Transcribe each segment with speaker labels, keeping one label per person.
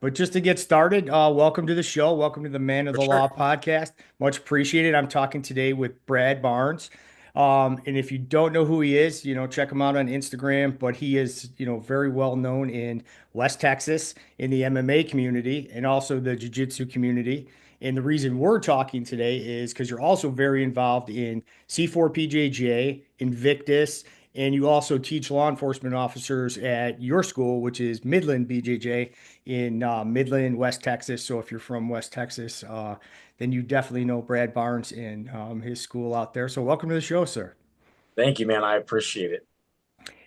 Speaker 1: But just to get started, welcome to the show. Welcome to the Man of
Speaker 2: For
Speaker 1: the Law
Speaker 2: sure.
Speaker 1: podcast. Much appreciated. I'm talking today with Brad Barnes. And if you don't know who he is, check him out on Instagram. But he is, very well known in West Texas in the MMA community and also the Jiu-Jitsu community. And the reason we're talking today is because you're also very involved in C4 PJJ, Invictus, and you also teach law enforcement officers at your school, which is Midland BJJ in Midland, West Texas. So if you're from West Texas, then you definitely know Brad Barnes and his school out there. So welcome to the show, sir.
Speaker 2: Thank you, man. I appreciate it.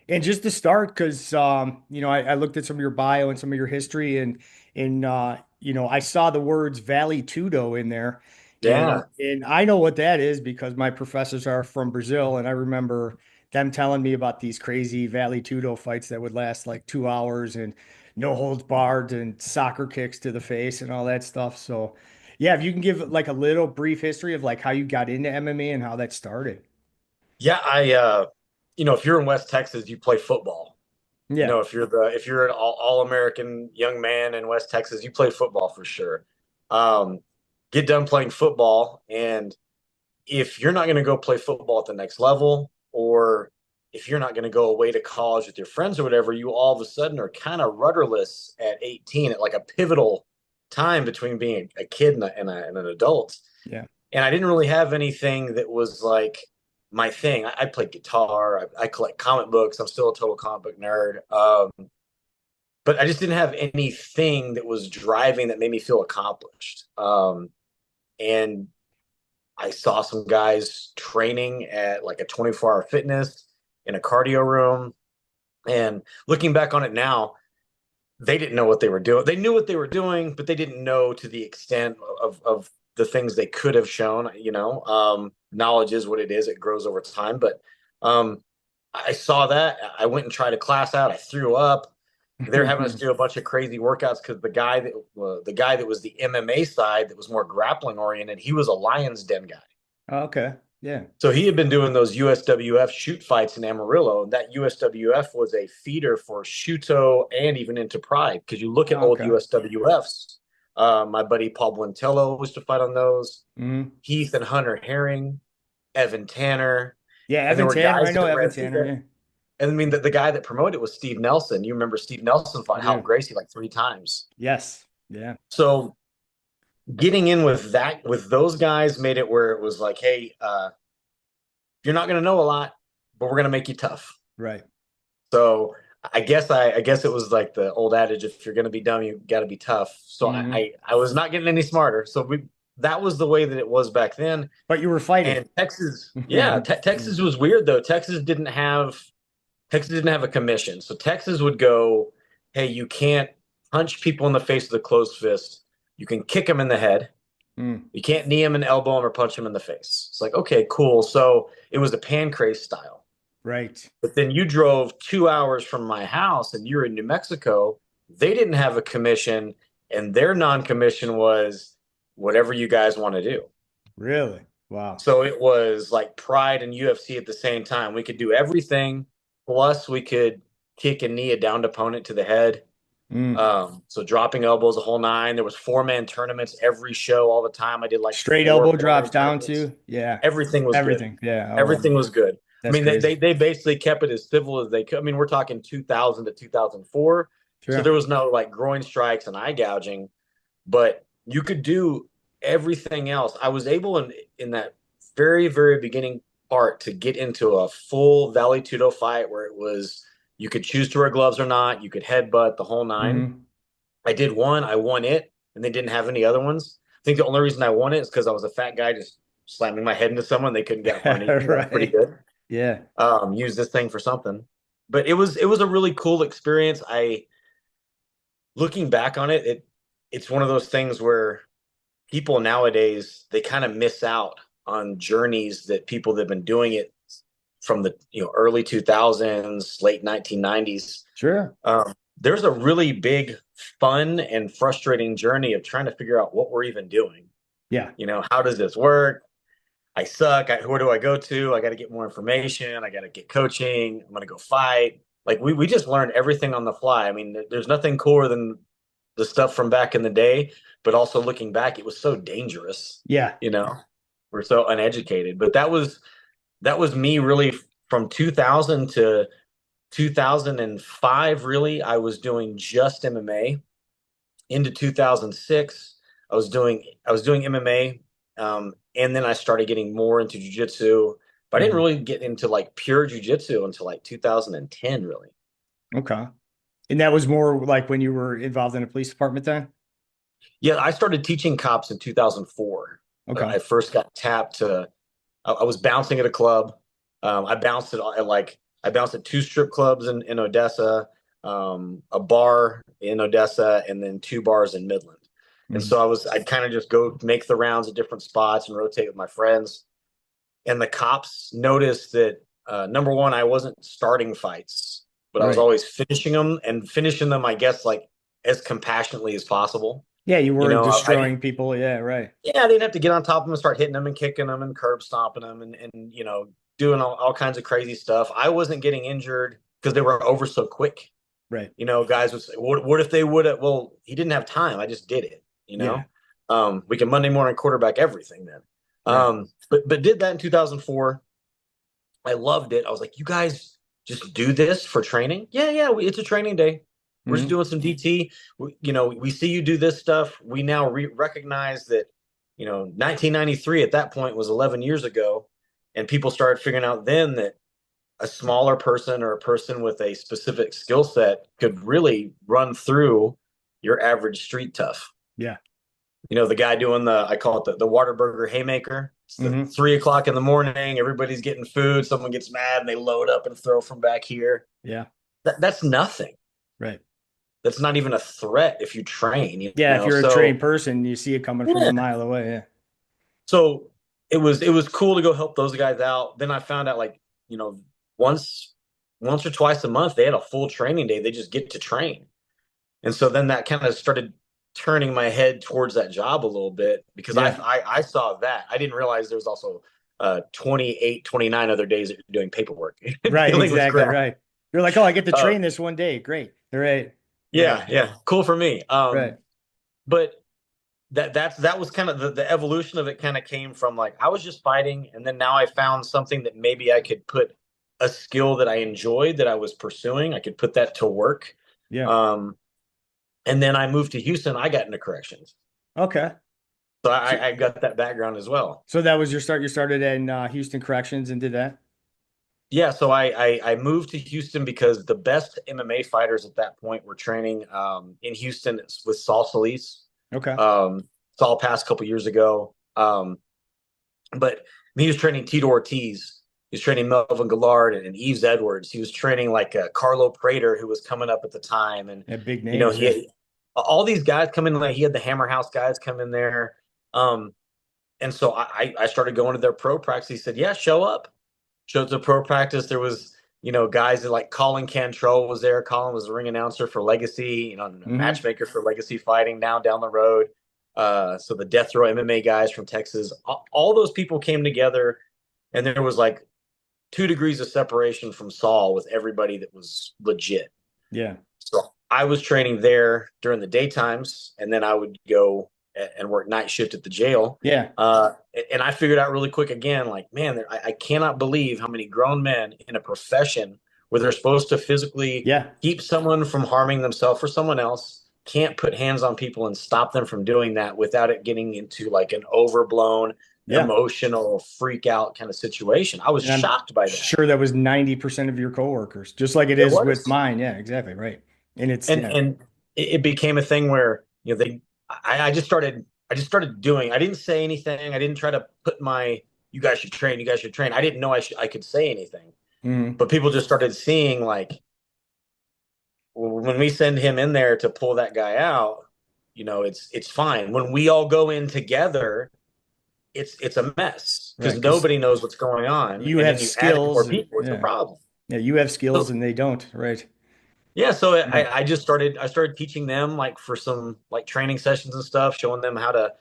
Speaker 1: And just to start, because I looked at some of your bio and some of your history, and I saw the words Vale Tudo in there, and
Speaker 2: Yeah.
Speaker 1: and I know what that is because my professors are from Brazil, and I remember them telling me about these crazy Vale Tudo fights that would last like 2 hours and no holds barred and soccer kicks to the face and all that stuff. So, yeah, if you can give like a little brief history of like how you got into MMA and how that started.
Speaker 2: Yeah, if you're in West Texas, you play football.
Speaker 1: Yeah.
Speaker 2: If you're an all-American young man in West Texas, you play football for sure. Um, get done playing football, and if you're not going to go play football at the next level, or if you're not going to go away to college with your friends or whatever, you all of a sudden are kind of rudderless at 18 at like a pivotal time between being a kid and an adult.
Speaker 1: Yeah.
Speaker 2: And I didn't really have anything that was like my thing. I played guitar. I collect comic books. I'm still a total comic book nerd. But I just didn't have anything that was driving that made me feel accomplished. And I saw some guys training at like a 24-hour fitness in a cardio room. And looking back on it now, they didn't know what they were doing. They knew what they were doing, but they didn't know to the extent of the things they could have shown. Knowledge is what it is. It grows over time. But um, I saw that. I went and tried a class out. I threw up. They're having us do a bunch of crazy workouts because the guy that was the MMA side that was more grappling oriented, he was a Lions Den guy.
Speaker 1: Okay. Yeah.
Speaker 2: So he had been doing those USWF shoot fights in Amarillo, and that USWF was a feeder for Shuto and even into Pride. Because you look at old
Speaker 1: Okay.
Speaker 2: USWFs, my buddy Paul Buentello used to fight on those.
Speaker 1: Hmm.
Speaker 2: Heath and Hunter Herring, Evan Tanner,
Speaker 1: Yeah,
Speaker 2: and there
Speaker 1: Evan
Speaker 2: were
Speaker 1: Tanner. I
Speaker 2: guys
Speaker 1: know
Speaker 2: that
Speaker 1: Evan
Speaker 2: ran through
Speaker 1: Tanner.
Speaker 2: there.
Speaker 1: Yeah,
Speaker 2: And I mean, the guy that promoted it was Steve Nelson. You remember Steve Nelson
Speaker 1: I
Speaker 2: fought Hal
Speaker 1: do.
Speaker 2: Gracie like 3 times.
Speaker 1: Yes. Yeah.
Speaker 2: So getting in with those guys made it where it was like, hey, you're not going to know a lot, but we're going to make you tough.
Speaker 1: Right.
Speaker 2: So I guess it was like the old adage: if you're going to be dumb, you got to be tough. So
Speaker 1: Hmm.
Speaker 2: I was not getting any smarter. So that was the way that it was back then.
Speaker 1: But you were fighting.
Speaker 2: And Texas, yeah, Texas was weird though. Texas didn't have a commission, so Texas would go, hey, you can't punch people in the face with a closed fist. You can kick them in the head.
Speaker 1: Mm.
Speaker 2: You can't knee him and elbow him or punch him in the face. It's like, okay, cool. So it was the pancrase style.
Speaker 1: Right.
Speaker 2: But then you drove 2 hours from my house and you're in New Mexico. They didn't have a commission, and their non-commission was whatever you guys want to do.
Speaker 1: Really? Wow.
Speaker 2: So it was like Pride and UFC at the same time. We could do everything, plus we could kick and knee a downed opponent to the head.
Speaker 1: Mm.
Speaker 2: So dropping elbows, a whole nine. There was 4-man tournaments every show all the time. I did like
Speaker 1: Straight
Speaker 2: four
Speaker 1: elbow drops
Speaker 2: four-man
Speaker 1: down
Speaker 2: tournaments.
Speaker 1: too. Yeah.
Speaker 2: Everything was good.
Speaker 1: Everything. Yeah. Oh, wow.
Speaker 2: Everything was good. I
Speaker 1: That's
Speaker 2: mean, they,
Speaker 1: crazy.
Speaker 2: they they basically kept it as civil as they could. I mean, we're talking 2000 to 2004, so
Speaker 1: Sure.
Speaker 2: there was no like groin strikes and eye gouging, but you could do everything else. I was able in that very very beginning part to get into a full Vale Tudo fight where it was you could choose to wear gloves or not. You could headbutt the whole nine.
Speaker 1: Hmm.
Speaker 2: I did one, I won it, and they didn't have any other ones. I think the only reason I won it is because I was a fat guy just slamming my head into someone. They couldn't get up underneath me. That was pretty
Speaker 1: Right.
Speaker 2: good.
Speaker 1: Yeah.
Speaker 2: Use this thing for something. But it was a really cool experience. I looking back on it's one of those things where people nowadays they kind of miss out on journeys that people that have been doing it from the early 2000s, late 1990s.
Speaker 1: Sure.
Speaker 2: There's a really big, fun and frustrating journey of trying to figure out what we're even doing.
Speaker 1: Yeah.
Speaker 2: How does this work? I suck. Where do I go to? I got to get more information. I got to get coaching. I'm going to go fight. Like we just learned everything on the fly. I mean, there's nothing cooler than the stuff from back in the day, but also looking back, it was so dangerous.
Speaker 1: Yeah.
Speaker 2: You know, we're so uneducated. But that was me really from 2000 to 2005. Really, I was doing just MMA. Into 2006, I was doing MMA, and then I started getting more into jujitsu. But I didn't
Speaker 1: Mhm.
Speaker 2: really get into like pure jujitsu until like 2010, really.
Speaker 1: Okay. And that was more like when you were involved in a police department then?
Speaker 2: Yeah, I started teaching cops in 2004.
Speaker 1: Okay.
Speaker 2: I first got tapped to. I was bouncing at a club. I bounced I bounced at two strip clubs in Odessa, a bar in Odessa, and then two bars in Midland. And
Speaker 1: Mhm.
Speaker 2: so I'd kind of just go make the rounds at different spots and rotate with my friends. And the cops noticed that number one, I wasn't starting fights, but I was
Speaker 1: Right.
Speaker 2: always finishing them and finishing them, I guess, like as compassionately as possible.
Speaker 1: Yeah, you
Speaker 2: You
Speaker 1: weren't
Speaker 2: know, I didn't
Speaker 1: destroying people. Yeah, right.
Speaker 2: yeah, I didn't have to get on top of them and start hitting them and kicking them and curb stomping them and doing all kinds of crazy stuff. I wasn't getting injured because they were over so quick.
Speaker 1: Right.
Speaker 2: Guys would say, what if they would have? Well, he didn't have time. I just did it.
Speaker 1: Yeah.
Speaker 2: We can Monday morning quarterback everything then.
Speaker 1: Right.
Speaker 2: But did that in 2004. I loved it. I was like, you guys just do this for training? Yeah, yeah. It's a training day. We're just
Speaker 1: Mhm.
Speaker 2: doing some DT. We see you do this stuff. We now recognize that, 1993 at that point was 11 years ago. And people started figuring out then that a smaller person or a person with a specific skill set could really run through your average street tough.
Speaker 1: Yeah.
Speaker 2: The guy doing I call it the Waterburger haymaker. It's the
Speaker 1: Hmm.
Speaker 2: 3 o'clock in the morning. Everybody's getting food. Someone gets mad and they load up and throw from back here.
Speaker 1: Yeah.
Speaker 2: That's nothing.
Speaker 1: Right.
Speaker 2: That's not even a threat if you train,
Speaker 1: Yeah, if you're a trained
Speaker 2: So
Speaker 1: person, you see it coming from a
Speaker 2: yeah.
Speaker 1: mile away. Yeah.
Speaker 2: So it was cool to go help those guys out. Then I found out like, you know, once once or twice a month they had a full training day. They just get to train. And so then that kind of started turning my head towards that job a little bit because I,
Speaker 1: Yeah.
Speaker 2: I, I saw that. I didn't realize there was also 28, 29 other days that you're doing paperwork
Speaker 1: Right.
Speaker 2: dealing with
Speaker 1: Exactly.
Speaker 2: crap.
Speaker 1: Right. You're like, oh, I get to
Speaker 2: Uh,
Speaker 1: train this one day. Great. Right.
Speaker 2: yeah,
Speaker 1: Right.
Speaker 2: yeah, cool for me.
Speaker 1: Right.
Speaker 2: But that was kind of the evolution of it kind of came from like I was just fighting and then now I found something that maybe I could put a skill that I enjoyed that I was pursuing. I could put that to work.
Speaker 1: Yeah.
Speaker 2: Um, and then I moved to Houston. I got into corrections.
Speaker 1: Okay.
Speaker 2: So
Speaker 1: So,
Speaker 2: I got that background as well.
Speaker 1: so that was your start. You started in Houston Corrections and did that.
Speaker 2: Yeah, so I moved to Houston because the best MMA fighters at that point were training in Houston with Saul Solis.
Speaker 1: Okay.
Speaker 2: Saul passed a couple years ago. But he was training Tito Ortiz. He was training Melvin Gillard and Yves Edwards. He was training like Carlo Prater, who was coming up at the time. And,
Speaker 1: Yeah. Big names.
Speaker 2: he
Speaker 1: Yeah.
Speaker 2: had all these guys come in. Like he had the Hammer House guys come in there. Um, and so I started going to their pro practice. He said, yeah, show up. Showed up to pro practice. There was, guys that like Colin Cantrell was there. Colin was the ring announcer for Legacy, a
Speaker 1: Hmm.
Speaker 2: matchmaker for Legacy Fighting now down the road. So the Death Row MMA guys from Texas, all those people came together, and there was like 2 degrees of separation from Saul with everybody that was legit.
Speaker 1: Yeah.
Speaker 2: So I was training there during the daytimes, and then I would go and work night shift at the jail.
Speaker 1: Yeah.
Speaker 2: And I figured out really quick again, like, man, I cannot believe how many grown men in a profession where they're supposed to physically
Speaker 1: Yeah.
Speaker 2: keep someone from harming themselves or someone else can't put hands on people and stop them from doing that without it getting into like an overblown
Speaker 1: Yeah.
Speaker 2: emotional freak out kind of situation. I was
Speaker 1: And I'm
Speaker 2: shocked by that.
Speaker 1: sure that was 90% of your coworkers, just like it
Speaker 2: It
Speaker 1: is with
Speaker 2: was.
Speaker 1: mine. Yeah, exactly. Right. And it's,
Speaker 2: and
Speaker 1: yeah.
Speaker 2: and it became a thing where I just started doing. I didn't say anything. I didn't try to put my you guys should train, you guys should train. I didn't know I could say anything,
Speaker 1: Hmm.
Speaker 2: but people just started seeing like when we send him in there to pull that guy out, it's fine. When we all go in together, it's a mess
Speaker 1: Right.
Speaker 2: because
Speaker 1: Because
Speaker 2: nobody knows what's going on,
Speaker 1: you
Speaker 2: and
Speaker 1: have
Speaker 2: then you add more
Speaker 1: skills.
Speaker 2: people, it's a
Speaker 1: Yeah.
Speaker 2: problem.
Speaker 1: Yeah. You have skills
Speaker 2: So
Speaker 1: and they don't. Right.
Speaker 2: yeah, so
Speaker 1: Yeah.
Speaker 2: I started teaching them like for some like training sessions and stuff, showing them how to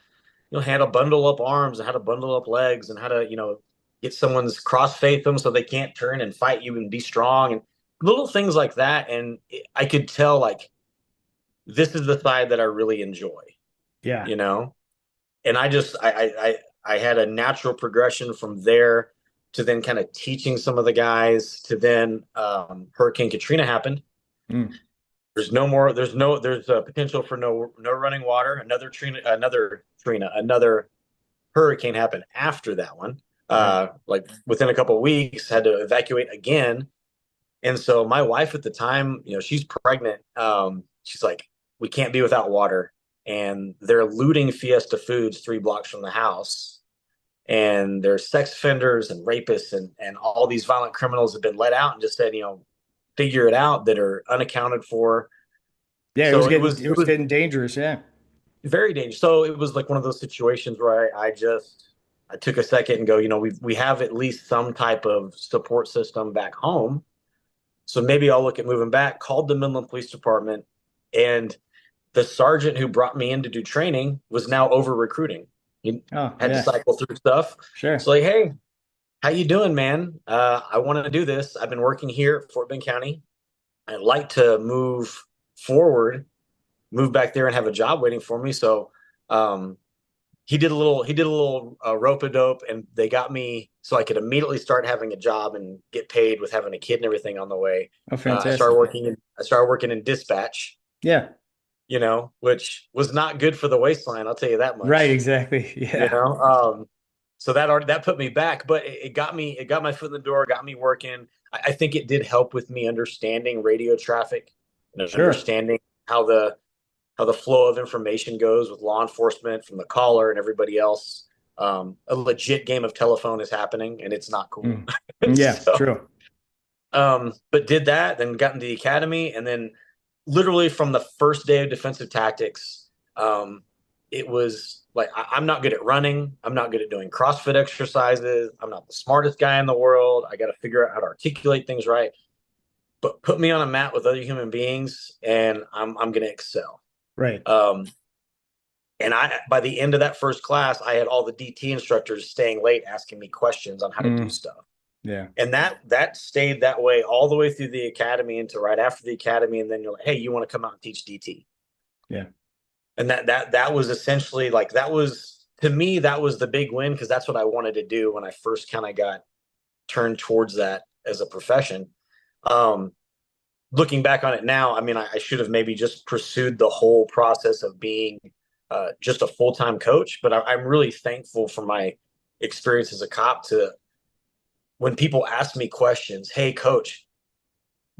Speaker 2: how to bundle up arms and how to bundle up legs and how to get someone's cross faith them so they can't turn and fight you and be strong and little things like that. And I could tell like this is the side that I really enjoy,
Speaker 1: Yeah.
Speaker 2: you know? And I had a natural progression from there to then kind of teaching some of the guys to then Hurricane Katrina happened.
Speaker 1: Mm.
Speaker 2: There's a potential for no running water. Another hurricane happened after that one.
Speaker 1: Right.
Speaker 2: Like within a couple of weeks, had to evacuate again. And so my wife at the time, she's pregnant. She's like, we can't be without water. And they're looting Fiesta Foods 3 blocks from the house. And there's sex offenders and rapists and all these violent criminals have been let out and just said, figure it out, that are unaccounted for.
Speaker 1: Yeah,
Speaker 2: So
Speaker 1: it was getting dangerous. Yeah.
Speaker 2: very dangerous. So it was like one of those situations where I took a second and go, we have at least some type of support system back home. So maybe I'll look at moving back. Called the Midland Police Department, and the sergeant who brought me in to do training was now over recruiting. He
Speaker 1: Oh,
Speaker 2: had to
Speaker 1: yeah.
Speaker 2: cycle through stuff.
Speaker 1: Sure.
Speaker 2: So like, hey, how you doing, man? I want to do this. I've been working here at Fort Bend County. I'd like to move forward, move back there and have a job waiting for me. So um, he did a little rope a dope, and they got me so I could immediately start having a job and get paid with having a kid and everything on the way.
Speaker 1: Oh,
Speaker 2: I
Speaker 1: fantastic.
Speaker 2: started working in dispatch,
Speaker 1: Yeah.
Speaker 2: which was not good for the waistline. I'll tell you that
Speaker 1: Right.
Speaker 2: much.
Speaker 1: Exactly.
Speaker 2: You
Speaker 1: Yeah.
Speaker 2: know, so that put me back, but it got my foot in the door, got me working. I think it did help with me understanding radio traffic and
Speaker 1: Sure.
Speaker 2: understanding how the flow of information goes with law enforcement from the caller and everybody else. A legit game of telephone is happening, and it's not cool.
Speaker 1: Mm. Yeah.
Speaker 2: So,
Speaker 1: True.
Speaker 2: but did that, then got into the academy, and then literally from the first day of defensive tactics, it was like I'm not good at running. I'm not good at doing CrossFit exercises. I'm not the smartest guy in the world. I got to figure out how to articulate things right. But put me on a mat with other human beings, and I'm going to excel.
Speaker 1: Right.
Speaker 2: And by the end of that first class, I had all the DT instructors staying late asking me questions on how to do
Speaker 1: Mm.
Speaker 2: stuff.
Speaker 1: Yeah.
Speaker 2: And that stayed that way all the way through the academy into right after the academy. And then you're like, hey, you want to come out and teach DT?
Speaker 1: Yeah.
Speaker 2: And that was essentially like, that was, to me, that was the big win, because that's what I wanted to do when I first kind of got turned towards that as a profession. Um, Looking back on it now, I mean, I should have maybe just pursued the whole process of being just a full-time coach, but I'm really thankful for my experience as a cop to, when people ask me questions, hey, coach,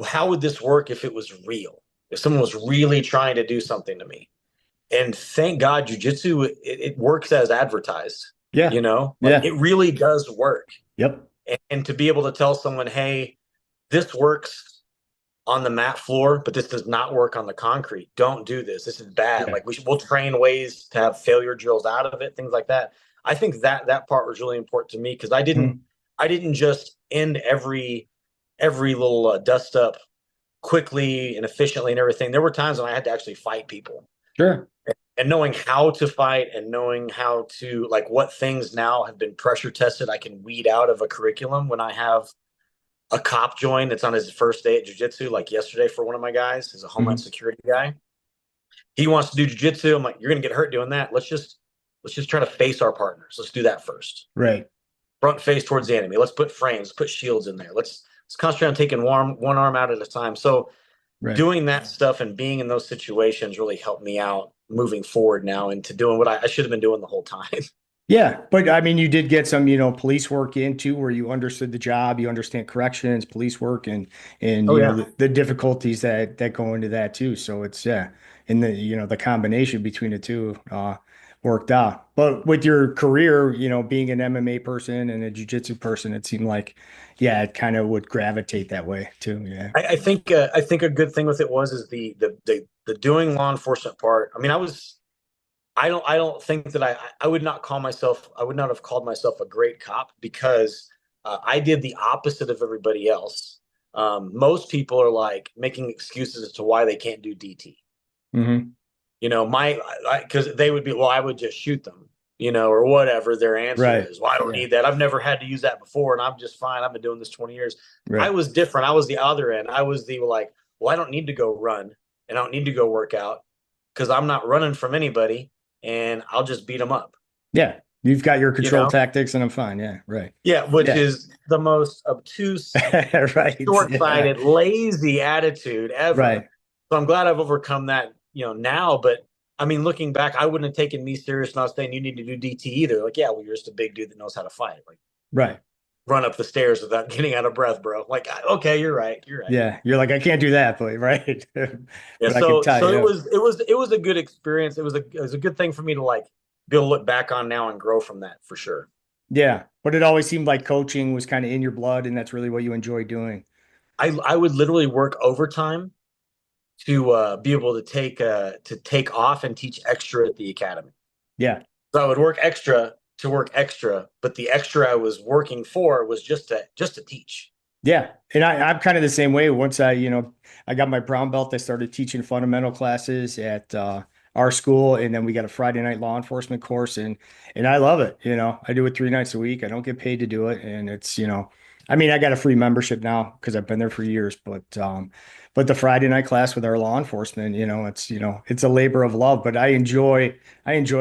Speaker 2: how would this work if it was real? If someone was really trying to do something to me? And thank God, jujitsu, it works as advertised,
Speaker 1: Yeah.
Speaker 2: like
Speaker 1: Yeah.
Speaker 2: it really does work.
Speaker 1: Yep.
Speaker 2: And to be able to tell someone, hey, this works on the mat floor, but this does not work on the concrete. Don't do this. This is bad.
Speaker 1: Yeah.
Speaker 2: Like we'll train ways to have failure drills out of it, things like that. I think that part was really important to me, because
Speaker 1: Mm.
Speaker 2: I didn't just end every little dust up quickly and efficiently and everything. There were times when I had to actually fight people,
Speaker 1: Sure.
Speaker 2: and knowing how to fight and knowing how to, like, what things now have been pressure tested, I can weed out of a curriculum. When I have a cop join that's on his first day at jiu-jitsu, like yesterday for one of my guys, is a homeland
Speaker 1: Hmm.
Speaker 2: security guy. He wants to do jiu-jitsu. I'm like, you're gonna get hurt doing that. Let's just try to face our partners. Let's do that first.
Speaker 1: Right.
Speaker 2: Front face towards the enemy. Let's put frames, put shields in there. Let's concentrate on taking one arm out at a time. So
Speaker 1: Right.
Speaker 2: doing that stuff and being in those situations really helped me out moving forward now into doing what I should have been doing the whole time.
Speaker 1: Yeah, but I mean, you did get some, police work in too, where you understood the job, you understand corrections, police work, and
Speaker 2: Oh yeah.
Speaker 1: the difficulties that go into that too. So it's yeah, and the combination between the two worked out. But with your career, being an MMA person and a jiu-jitsu person, it seemed like yeah, it kind of would gravitate that way too. Yeah.
Speaker 2: I think a good thing with it was is the doing law enforcement part. I mean, I don't think that I would not call myself, I would not have called myself a great cop, because I did the opposite of everybody else. Most people are like making excuses as to why they can't do DT.
Speaker 1: Hmm.
Speaker 2: Because they would be, well, I would just shoot them, or whatever their answer
Speaker 1: Right.
Speaker 2: is. Well, I don't
Speaker 1: Yeah.
Speaker 2: need that. I've never had to use that before, and I'm just fine. I've been doing this 20 years. I
Speaker 1: Right.
Speaker 2: was different. I was the other end. I was the like, well, I don't need to go run, and I don't need to go work out. because I'm not running from anybody, and I'll just beat them up.
Speaker 1: Yeah. You've got your
Speaker 2: You
Speaker 1: control
Speaker 2: know?
Speaker 1: tactics and I'm fine. Yeah. Right.
Speaker 2: Yeah, which
Speaker 1: Yeah.
Speaker 2: is the most obtuse,
Speaker 1: Right. Yeah.
Speaker 2: short-sighted, lazy attitude ever.
Speaker 1: Right.
Speaker 2: So I'm glad I've overcome that, now. But I mean, looking back, I wouldn't have taken me serious not saying you need to do DT either. Like, yeah, well, you're just a big dude that knows how to fight. Like,
Speaker 1: Right.
Speaker 2: run up the stairs without getting out of breath, bro. Like, okay, you're right. You're right.
Speaker 1: Yeah. You're like, I can't do that, but right.
Speaker 2: Yeah.
Speaker 1: But I can tie
Speaker 2: So
Speaker 1: you
Speaker 2: it
Speaker 1: up.
Speaker 2: was it was a good experience. It was a good thing for me to like be able to look back on now and grow from that for sure.
Speaker 1: Yeah. But it always seemed like coaching was kind of in your blood and that's really what you enjoy doing.
Speaker 2: I would literally work overtime to be able to take off and teach extra at the academy.
Speaker 1: Yeah.
Speaker 2: So I would work extra to work extra, but the extra I was working for was just to teach.
Speaker 1: Yeah. And I'm kind of the same way. Once I got my brown belt, I started teaching fundamental classes at our school. And then we got a Friday night law enforcement course and I love it. I do it 3 nights a week. I don't get paid to do it. And I mean, I got a free membership now because I've been there for years, but the Friday night class with our law enforcement, it's a labor of love, but I enjoy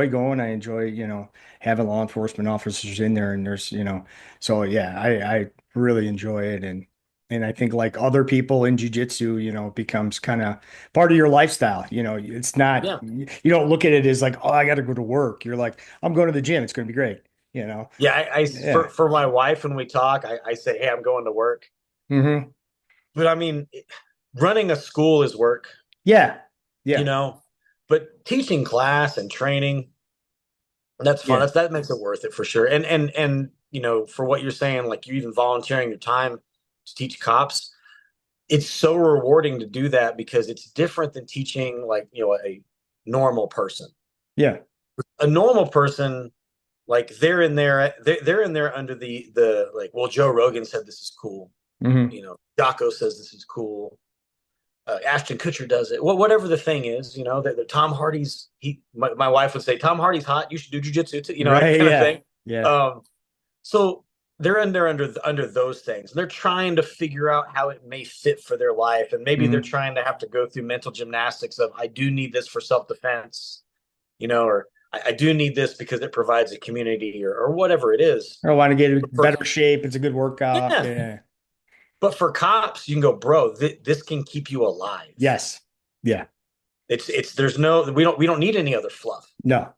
Speaker 1: going. I enjoy, having law enforcement officers in there and so yeah, I really enjoy it. And I think like other people in jujitsu, it becomes kind of part of your lifestyle. It's not,
Speaker 2: Yeah.
Speaker 1: you don't look at it as like, oh, I got to go to work. You're like, I'm going to the gym. It's going to be great. You know?
Speaker 2: Yeah,
Speaker 1: Yeah.
Speaker 2: for my wife when we talk, I say, "Hey, I'm going to work."
Speaker 1: Hmm.
Speaker 2: But I mean, running a school is work,
Speaker 1: Yeah.
Speaker 2: you
Speaker 1: Yeah.
Speaker 2: know. But teaching class and training, that's fun.
Speaker 1: Yeah.
Speaker 2: That makes it worth it for sure. And for what you're saying, like you even volunteering your time to teach cops, it's so rewarding to do that because it's different than teaching like, a normal person.
Speaker 1: Yeah.
Speaker 2: A normal person, like they're in there under the like, well, Joe Rogan said this is cool.
Speaker 1: Hmm.
Speaker 2: Jocko says this is cool. Ashton Kutcher does it. Well, whatever the thing is, that Tom Hardy's my wife would say Tom Hardy's hot. You should do jujitsu too, that
Speaker 1: Right.
Speaker 2: kind of
Speaker 1: Yeah.
Speaker 2: thing.
Speaker 1: Yeah.
Speaker 2: Um, so they're in there under those things. They're trying to figure out how it may fit for their life, and maybe they're
Speaker 1: Hmm.
Speaker 2: trying to have to go through mental gymnastics of I do need this for self defense, or I do need this because it provides a community or whatever it is.
Speaker 1: I want to get in
Speaker 2: For,
Speaker 1: better shape. It's a good workout.
Speaker 2: yeah,
Speaker 1: Yeah.
Speaker 2: but for cops, you can go, bro. This can keep you alive.
Speaker 1: Yes. Yeah.
Speaker 2: It's there's no we don't need any other fluff.
Speaker 1: No.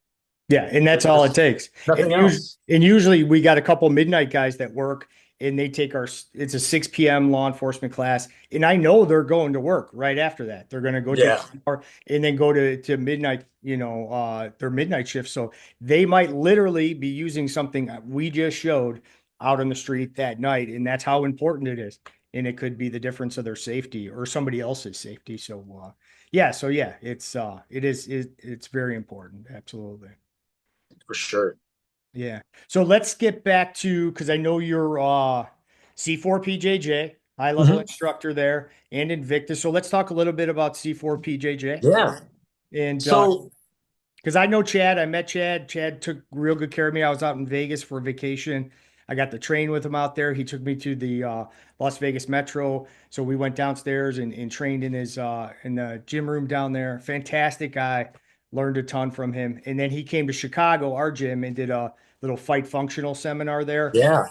Speaker 1: Yeah, and that's all it
Speaker 2: There's
Speaker 1: takes.
Speaker 2: nothing else.
Speaker 1: And usually we got a couple midnight guys that work and they take it's a 6 p.m. law enforcement class. And I know they're going to work right after that. They're going to go take
Speaker 2: Yeah.
Speaker 1: a shower and then go to midnight, their midnight shift. So they might literally be using something we just showed out on the street that night. And that's how important it is. And it could be the difference of their safety or somebody else's safety. So it's very important. Absolutely.
Speaker 2: For sure.
Speaker 1: Yeah. So let's get back to because I know you're C4 PJJ, high level
Speaker 2: Mhm.
Speaker 1: instructor there, and Invictus. So let's talk a little bit about C4 PJJ.
Speaker 2: Yeah.
Speaker 1: And
Speaker 2: So
Speaker 1: because I know Chad, I met Chad. Chad took real good care of me. I was out in Vegas for a vacation. I got to train with him out there. He took me to the Las Vegas Metro. So we went downstairs and trained in his in the gym room down there. Fantastic guy. Learned a ton from him. And then he came to Chicago, our gym, and did a little fight functional seminar there.
Speaker 2: yeah,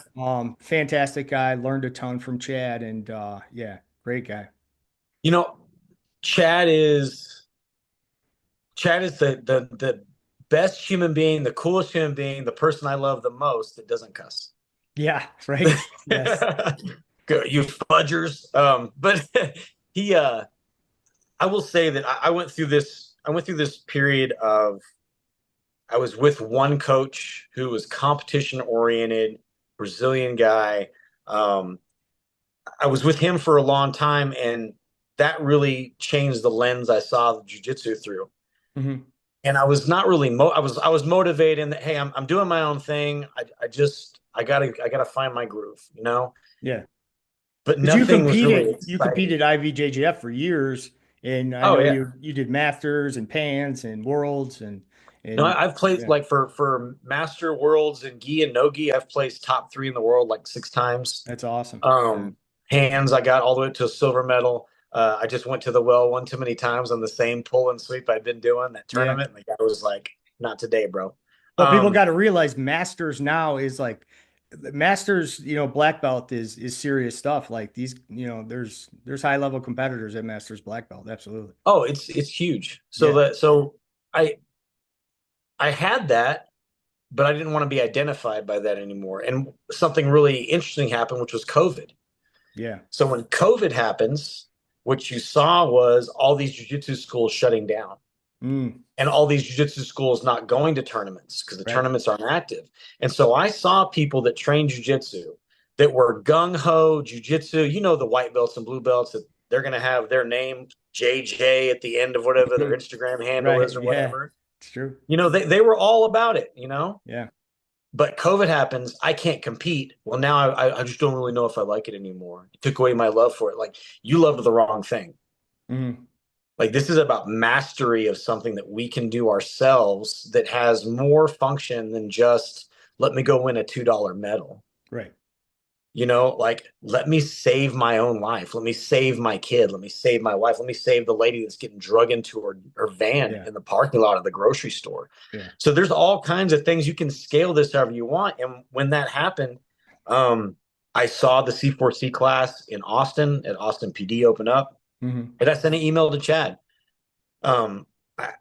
Speaker 1: Fantastic guy. Learned a ton from Chad, and yeah, great guy.
Speaker 2: you know, Chad is Chad is the best human being, the coolest human being, the person I love the most that doesn't cuss.
Speaker 1: Yeah, right. Yes.
Speaker 2: You fudgers. But he I will say that I went through this period of I was with one coach who was competition oriented, Brazilian guy. Um, I was with him for a long time, and that really changed the lens I saw the jujitsu through.
Speaker 1: Hmm.
Speaker 2: And I was not really I was motivated in that, hey, I'm doing my own thing. I gotta find my groove.
Speaker 1: Yeah.
Speaker 2: But
Speaker 1: Because
Speaker 2: nothing was really
Speaker 1: you
Speaker 2: exciting.
Speaker 1: competed IVJJF for years, and I
Speaker 2: Oh
Speaker 1: know
Speaker 2: yeah.
Speaker 1: you did masters and pans and worlds
Speaker 2: No,
Speaker 1: and
Speaker 2: I've played
Speaker 1: yeah,
Speaker 2: like for Master Worlds and gi and no gi. I've placed top 3 in the world like 6 times.
Speaker 1: that's awesome. Yeah.
Speaker 2: Um, Hands, I got all the way to a silver medal. I just went to the well one too many times on the same pull and sweep I'd been doing that
Speaker 1: Yeah.
Speaker 2: tournament. And the guy was like, "Not today, bro."
Speaker 1: Well, people
Speaker 2: Um,
Speaker 1: got to realize Masters now is like the Masters, black belt is serious stuff. Like these, there's high level competitors at Masters black belt. Absolutely.
Speaker 2: oh, it's huge. So
Speaker 1: Yeah.
Speaker 2: I I had that, but I didn't want to be identified by that anymore. And something really interesting happened, which was COVID.
Speaker 1: Yeah.
Speaker 2: So when COVID happens, what you saw was all these jiu-jitsu schools shutting down
Speaker 1: Mm,
Speaker 2: and all these jiu-jitsu schools not going to tournaments because the
Speaker 1: right.
Speaker 2: tournaments aren't active. And so I saw people that train jiu-jitsu that were gung-ho jiu-jitsu, the white belts and blue belts that they're going to have their name JJ at the end of whatever their Instagram handle is
Speaker 1: Right.
Speaker 2: or
Speaker 1: Yeah.
Speaker 2: whatever.
Speaker 1: It's true.
Speaker 2: They were all about it.
Speaker 1: Yeah.
Speaker 2: But COVID happens, I can't compete. Well, now I just don't really know if I like it anymore. It took away my love for it. Like, you loved the wrong thing.
Speaker 1: Mm,
Speaker 2: Like, this is about mastery of something that we can do ourselves that has more function than just let me go win a $2 medal.
Speaker 1: right.
Speaker 2: Like, let me save my own life. Let me save my kid. Let me save my wife. Let me save the lady that's getting drug into her van
Speaker 1: Yeah.
Speaker 2: in the parking lot of the grocery store.
Speaker 1: Yeah.
Speaker 2: So there's all kinds of things. You can scale this however you want. And when that happened, I saw the C4C class in Austin at Austin PD open up,
Speaker 1: Hmm.
Speaker 2: and I sent an email to Chad. Um, I,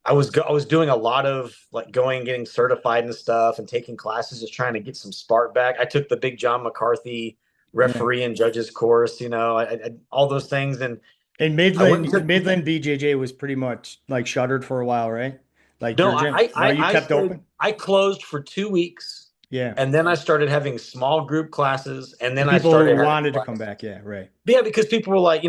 Speaker 2: I was doing a lot of like going, getting certified and stuff, and taking classes, just trying to get some spark back. I took the Big John McCarthy
Speaker 1: Yeah.
Speaker 2: referee and judges course, all those things, and
Speaker 1: And
Speaker 2: I went and
Speaker 1: Midland BJJ was pretty much like shuttered for a while, right? Like
Speaker 2: no,
Speaker 1: your gym. No, you
Speaker 2: I
Speaker 1: kept
Speaker 2: stayed.
Speaker 1: open.
Speaker 2: I closed for 2 weeks,
Speaker 1: Yeah.
Speaker 2: and then I started having small group classes, and
Speaker 1: For
Speaker 2: then I
Speaker 1: people who
Speaker 2: started having
Speaker 1: wanted to come
Speaker 2: class.
Speaker 1: back. Yeah. Right.
Speaker 2: Yeah, because people were like,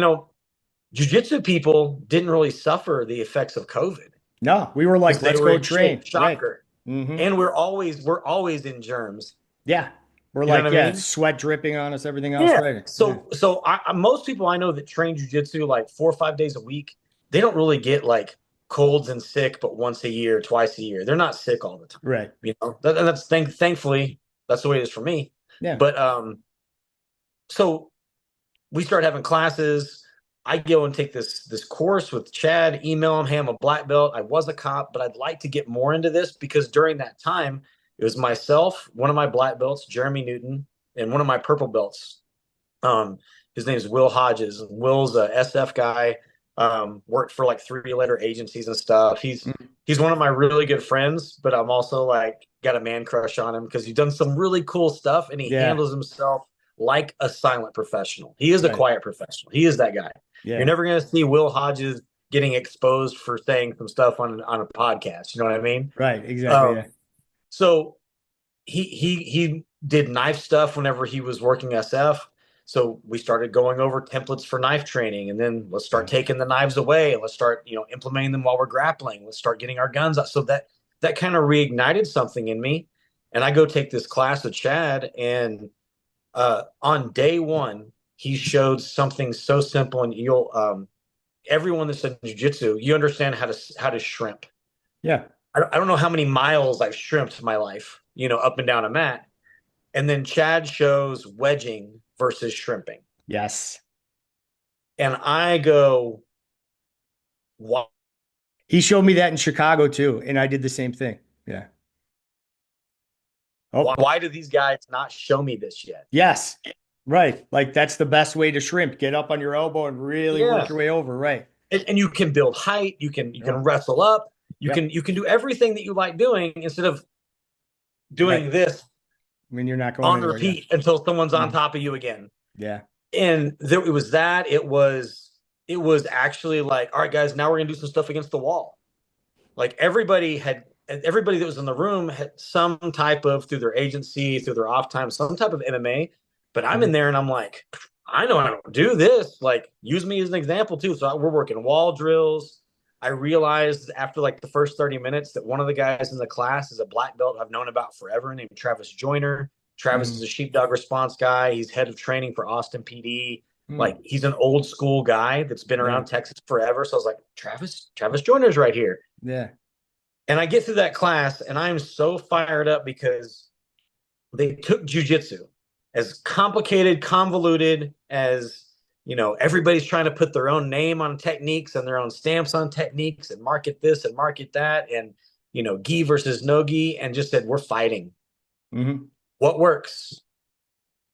Speaker 2: jiu-jitsu people didn't really suffer the effects of COVID
Speaker 1: No, we were like,
Speaker 2: because they
Speaker 1: let's
Speaker 2: were
Speaker 1: go
Speaker 2: in shape.
Speaker 1: train. Right.
Speaker 2: Shocker.
Speaker 1: Hmm.
Speaker 2: And we're always in germs.
Speaker 1: Yeah. We're
Speaker 2: You know
Speaker 1: like,
Speaker 2: what I
Speaker 1: yeah,
Speaker 2: mean?
Speaker 1: sweat dripping on us, everything else.
Speaker 2: Yeah.
Speaker 1: Right. Yeah.
Speaker 2: So most people I know that train jujitsu like 4 or 5 days a week, they don't really get like colds and sick, but once a year, twice a year. They're not sick all the time.
Speaker 1: Right.
Speaker 2: Thankfully that's the way it is for me.
Speaker 1: Yeah.
Speaker 2: But so we start having classes. I go and take this course with Chad, email him, hey, I'm a black belt. I was a cop, but I'd like to get more into this because during that time, it was myself, one of my black belts, Jeremy Newton, and one of my purple belts. Um, his name is Will Hodges. Will's a SF guy, worked for like 3-letter agencies and stuff.
Speaker 1: Mm.
Speaker 2: He's one of my really good friends, but I'm also like got a man crush on him because he's done some really cool stuff and he
Speaker 1: Yeah.
Speaker 2: handles himself like a silent professional. He is a
Speaker 1: Right.
Speaker 2: quiet professional. He is that guy. You're
Speaker 1: Yeah.
Speaker 2: never going to see Will Hodges getting exposed for saying some stuff on a podcast. You know what I mean?
Speaker 1: Right. Exactly. Yeah.
Speaker 2: Um, so he did knife stuff whenever he was working SF. So we started going over templates for knife training, and then let's start
Speaker 1: Yeah.
Speaker 2: taking the knives away and let's start implementing them while we're grappling. Let's start getting our guns out. So that kind of reignited something in me. And I go take this class with Chad, and on day one, he showed something so simple, and you'll everyone that's in jiu-jitsu, you understand how to shrimp.
Speaker 1: Yeah.
Speaker 2: I don't know how many miles I've shrimped in my life, up and down a mat. And then Chad shows wedging versus shrimping.
Speaker 1: Yes.
Speaker 2: And I go, why,
Speaker 1: He showed me that in Chicago too, and I did the same thing. Yeah. Oh,
Speaker 2: why do these guys not show me this yet?
Speaker 1: yes. Right. Like that's the best way to shrimp. Get up on your elbow and really work
Speaker 2: Yeah.
Speaker 1: your way over. Right.
Speaker 2: And you can build height, you can
Speaker 1: Yep.
Speaker 2: wrestle up, you
Speaker 1: Yep.
Speaker 2: can do everything that you like doing instead of doing
Speaker 1: Right.
Speaker 2: this
Speaker 1: When you're not going
Speaker 2: on
Speaker 1: anywhere. Yeah.
Speaker 2: repeat until someone's on
Speaker 1: Mhm.
Speaker 2: top of you again.
Speaker 1: Yeah.
Speaker 2: And it was actually like, all right, guys, now we're gonna do some stuff against the wall. Like everybody that was in the room had some type of, through their agency, through their off time, some type of MMA. But I'm in
Speaker 1: Mhm.
Speaker 2: there and I'm like, I know I don't do this. Like, use me as an example too. So we're working wall drills. I realized after like the first 30 minutes that one of the guys in the class is a black belt I've known about forever named Travis Joyner. Travis is
Speaker 1: Mhm.
Speaker 2: a sheepdog response guy. He's head of training for Austin PD.
Speaker 1: Mhm.
Speaker 2: Like, he's an old school guy that's been
Speaker 1: Yeah.
Speaker 2: around Texas forever. So I was like, Travis Joyner's right here.
Speaker 1: Yeah.
Speaker 2: And I get through that class and I'm so fired up because they took jujitsu, as complicated, convoluted as everybody's trying to put their own name on techniques and their own stamps on techniques and market this and market that and, gi versus no gi, and just said, we're fighting.
Speaker 1: Hmm.
Speaker 2: What works?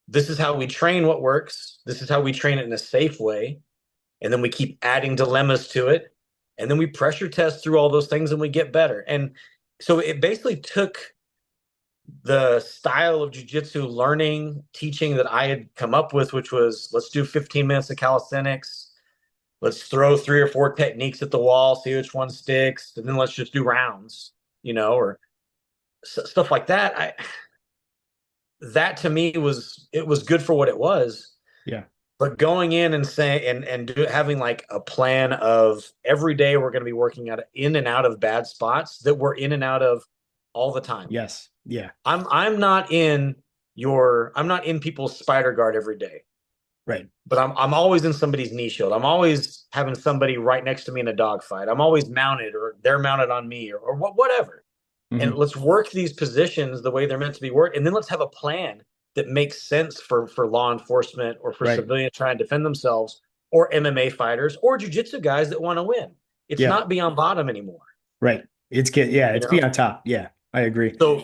Speaker 2: This is how we train what works. This is how we train it in a safe way. And then we keep adding dilemmas to it. And then we pressure test through all those things and we get better. And so it basically took the style of jujitsu learning, teaching that I had come up with, which was let's do 15 minutes of calisthenics. Let's throw 3 or 4 techniques at the wall, see which one sticks, and then let's just do rounds, or stuff like that. That to me it was good for what it was.
Speaker 1: Yeah.
Speaker 2: But going in and saying having like a plan of every day we're going to be working out in and out of bad spots that we're in and out of all the time.
Speaker 1: Yes. Yeah.
Speaker 2: I'm not in people's spider guard every day,
Speaker 1: Right.
Speaker 2: but I'm always in somebody's knee shield. I'm always having somebody right next to me in a dogfight. I'm always mounted, or they're mounted on me, or whatever. And
Speaker 1: Hmm.
Speaker 2: let's work these positions the way they're meant to be worked, and then let's have a plan that makes sense for law enforcement or for
Speaker 1: Right.
Speaker 2: civilians trying to defend themselves, or MMA fighters or jiu-jitsu guys that want to win. It's
Speaker 1: Yeah.
Speaker 2: not be on bottom anymore,
Speaker 1: Right. Yeah,
Speaker 2: you
Speaker 1: it's be
Speaker 2: know.
Speaker 1: on top. Yeah, I agree.
Speaker 2: So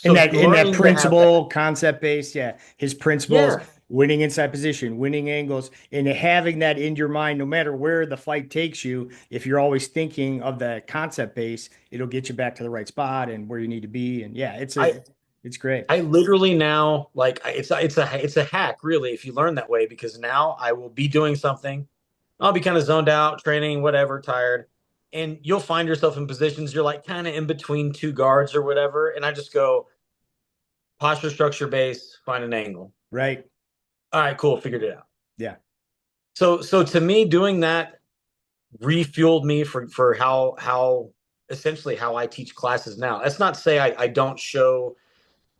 Speaker 1: And
Speaker 2: so
Speaker 1: that
Speaker 2: learning to have that,
Speaker 1: principle, concept base, yeah, his principles,
Speaker 2: yeah.
Speaker 1: winning inside position, winning angles, and having that in your mind, no matter where the fight takes you, if you're always thinking of that concept base, it'll get you back to the right spot and where you need to be. And yeah,
Speaker 2: I
Speaker 1: it's great.
Speaker 2: I literally now, like, it's a hack really if you learn that way, because now I will be doing something, I'll be kind of zoned out, training, whatever, tired, and you'll find yourself in positions you're like kind of in between 2 guards or whatever, and I just go posture, structure, base, find an angle.
Speaker 1: Right.
Speaker 2: All right, cool, figured it out.
Speaker 1: Yeah.
Speaker 2: So to me, doing that refueled me for how essentially how I teach classes now. That's not to say I don't show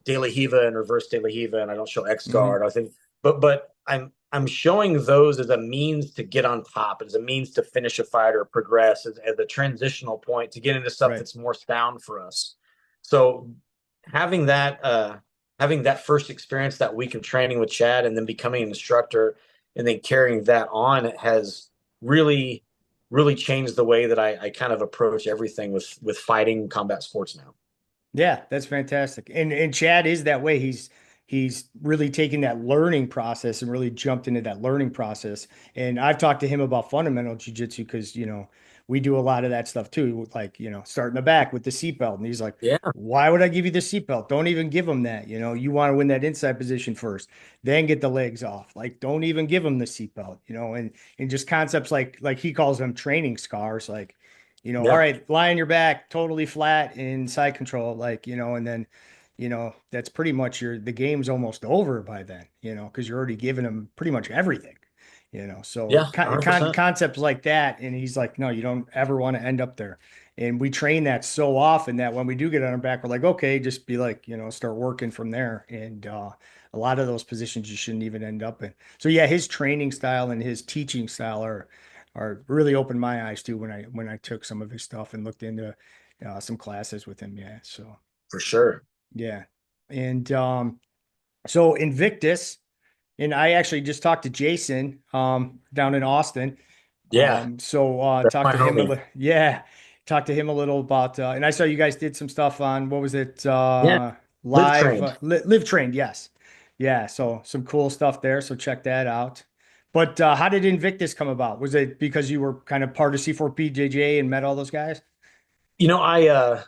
Speaker 2: De La Hiva and reverse De La Hiva, and I don't show X
Speaker 1: Hmm.
Speaker 2: guard. I think, but I'm showing those as a means to get on top, as a means to finish a fight or progress, as a transitional point to get into stuff
Speaker 1: Right.
Speaker 2: that's more sound for us. So having that first experience, that week of training with Chad, and then becoming an instructor, and then carrying that on has really really changed the way that I kind of approach everything with fighting combat sports now.
Speaker 1: Yeah, that's fantastic. And Chad is that way. He's really taken that learning process and really jumped into that learning process. And I've talked to him about fundamental jiu-jitsu because, we do a lot of that stuff too, like, start in the back with the seatbelt. And he's like,
Speaker 2: Yeah,
Speaker 1: why would I give you the seatbelt? Don't even give him that. You want to win that inside position first, then get the legs off. Like, don't even give him the seatbelt, and just concepts like he calls them training scars, like, all
Speaker 2: yeah,
Speaker 1: right, lie on your back, totally flat in side control, like, and then, that's pretty much the game's almost over by then, because you're already giving them pretty much everything, so
Speaker 2: yeah, 100%.
Speaker 1: concepts like that. And he's like, no, you don't ever want to end up there. And we train that so often that when we do get on our back, we're like, okay, just be like, start working from there. And a lot of those positions you shouldn't even end up in. So yeah, his training style and his teaching style are really opened my eyes too when I took some of his stuff and looked into some classes with him. Yeah. So
Speaker 2: For sure.
Speaker 1: yeah. And so Invictus, and I actually just talked to Jason down in Austin.
Speaker 2: Yeah,
Speaker 1: So
Speaker 2: that's
Speaker 1: talked
Speaker 2: my
Speaker 1: to him a
Speaker 2: homie.
Speaker 1: little, yeah, talked to him a little about, and I saw you guys did some stuff on, what was it?
Speaker 2: Yeah, live
Speaker 1: Live,
Speaker 2: trained.
Speaker 1: Live Trained. Yes. Yeah. So some cool stuff there. So check that out. But how did Invictus come about? Was it because you were kind of part of C4 PJJ and met all those guys?
Speaker 2: I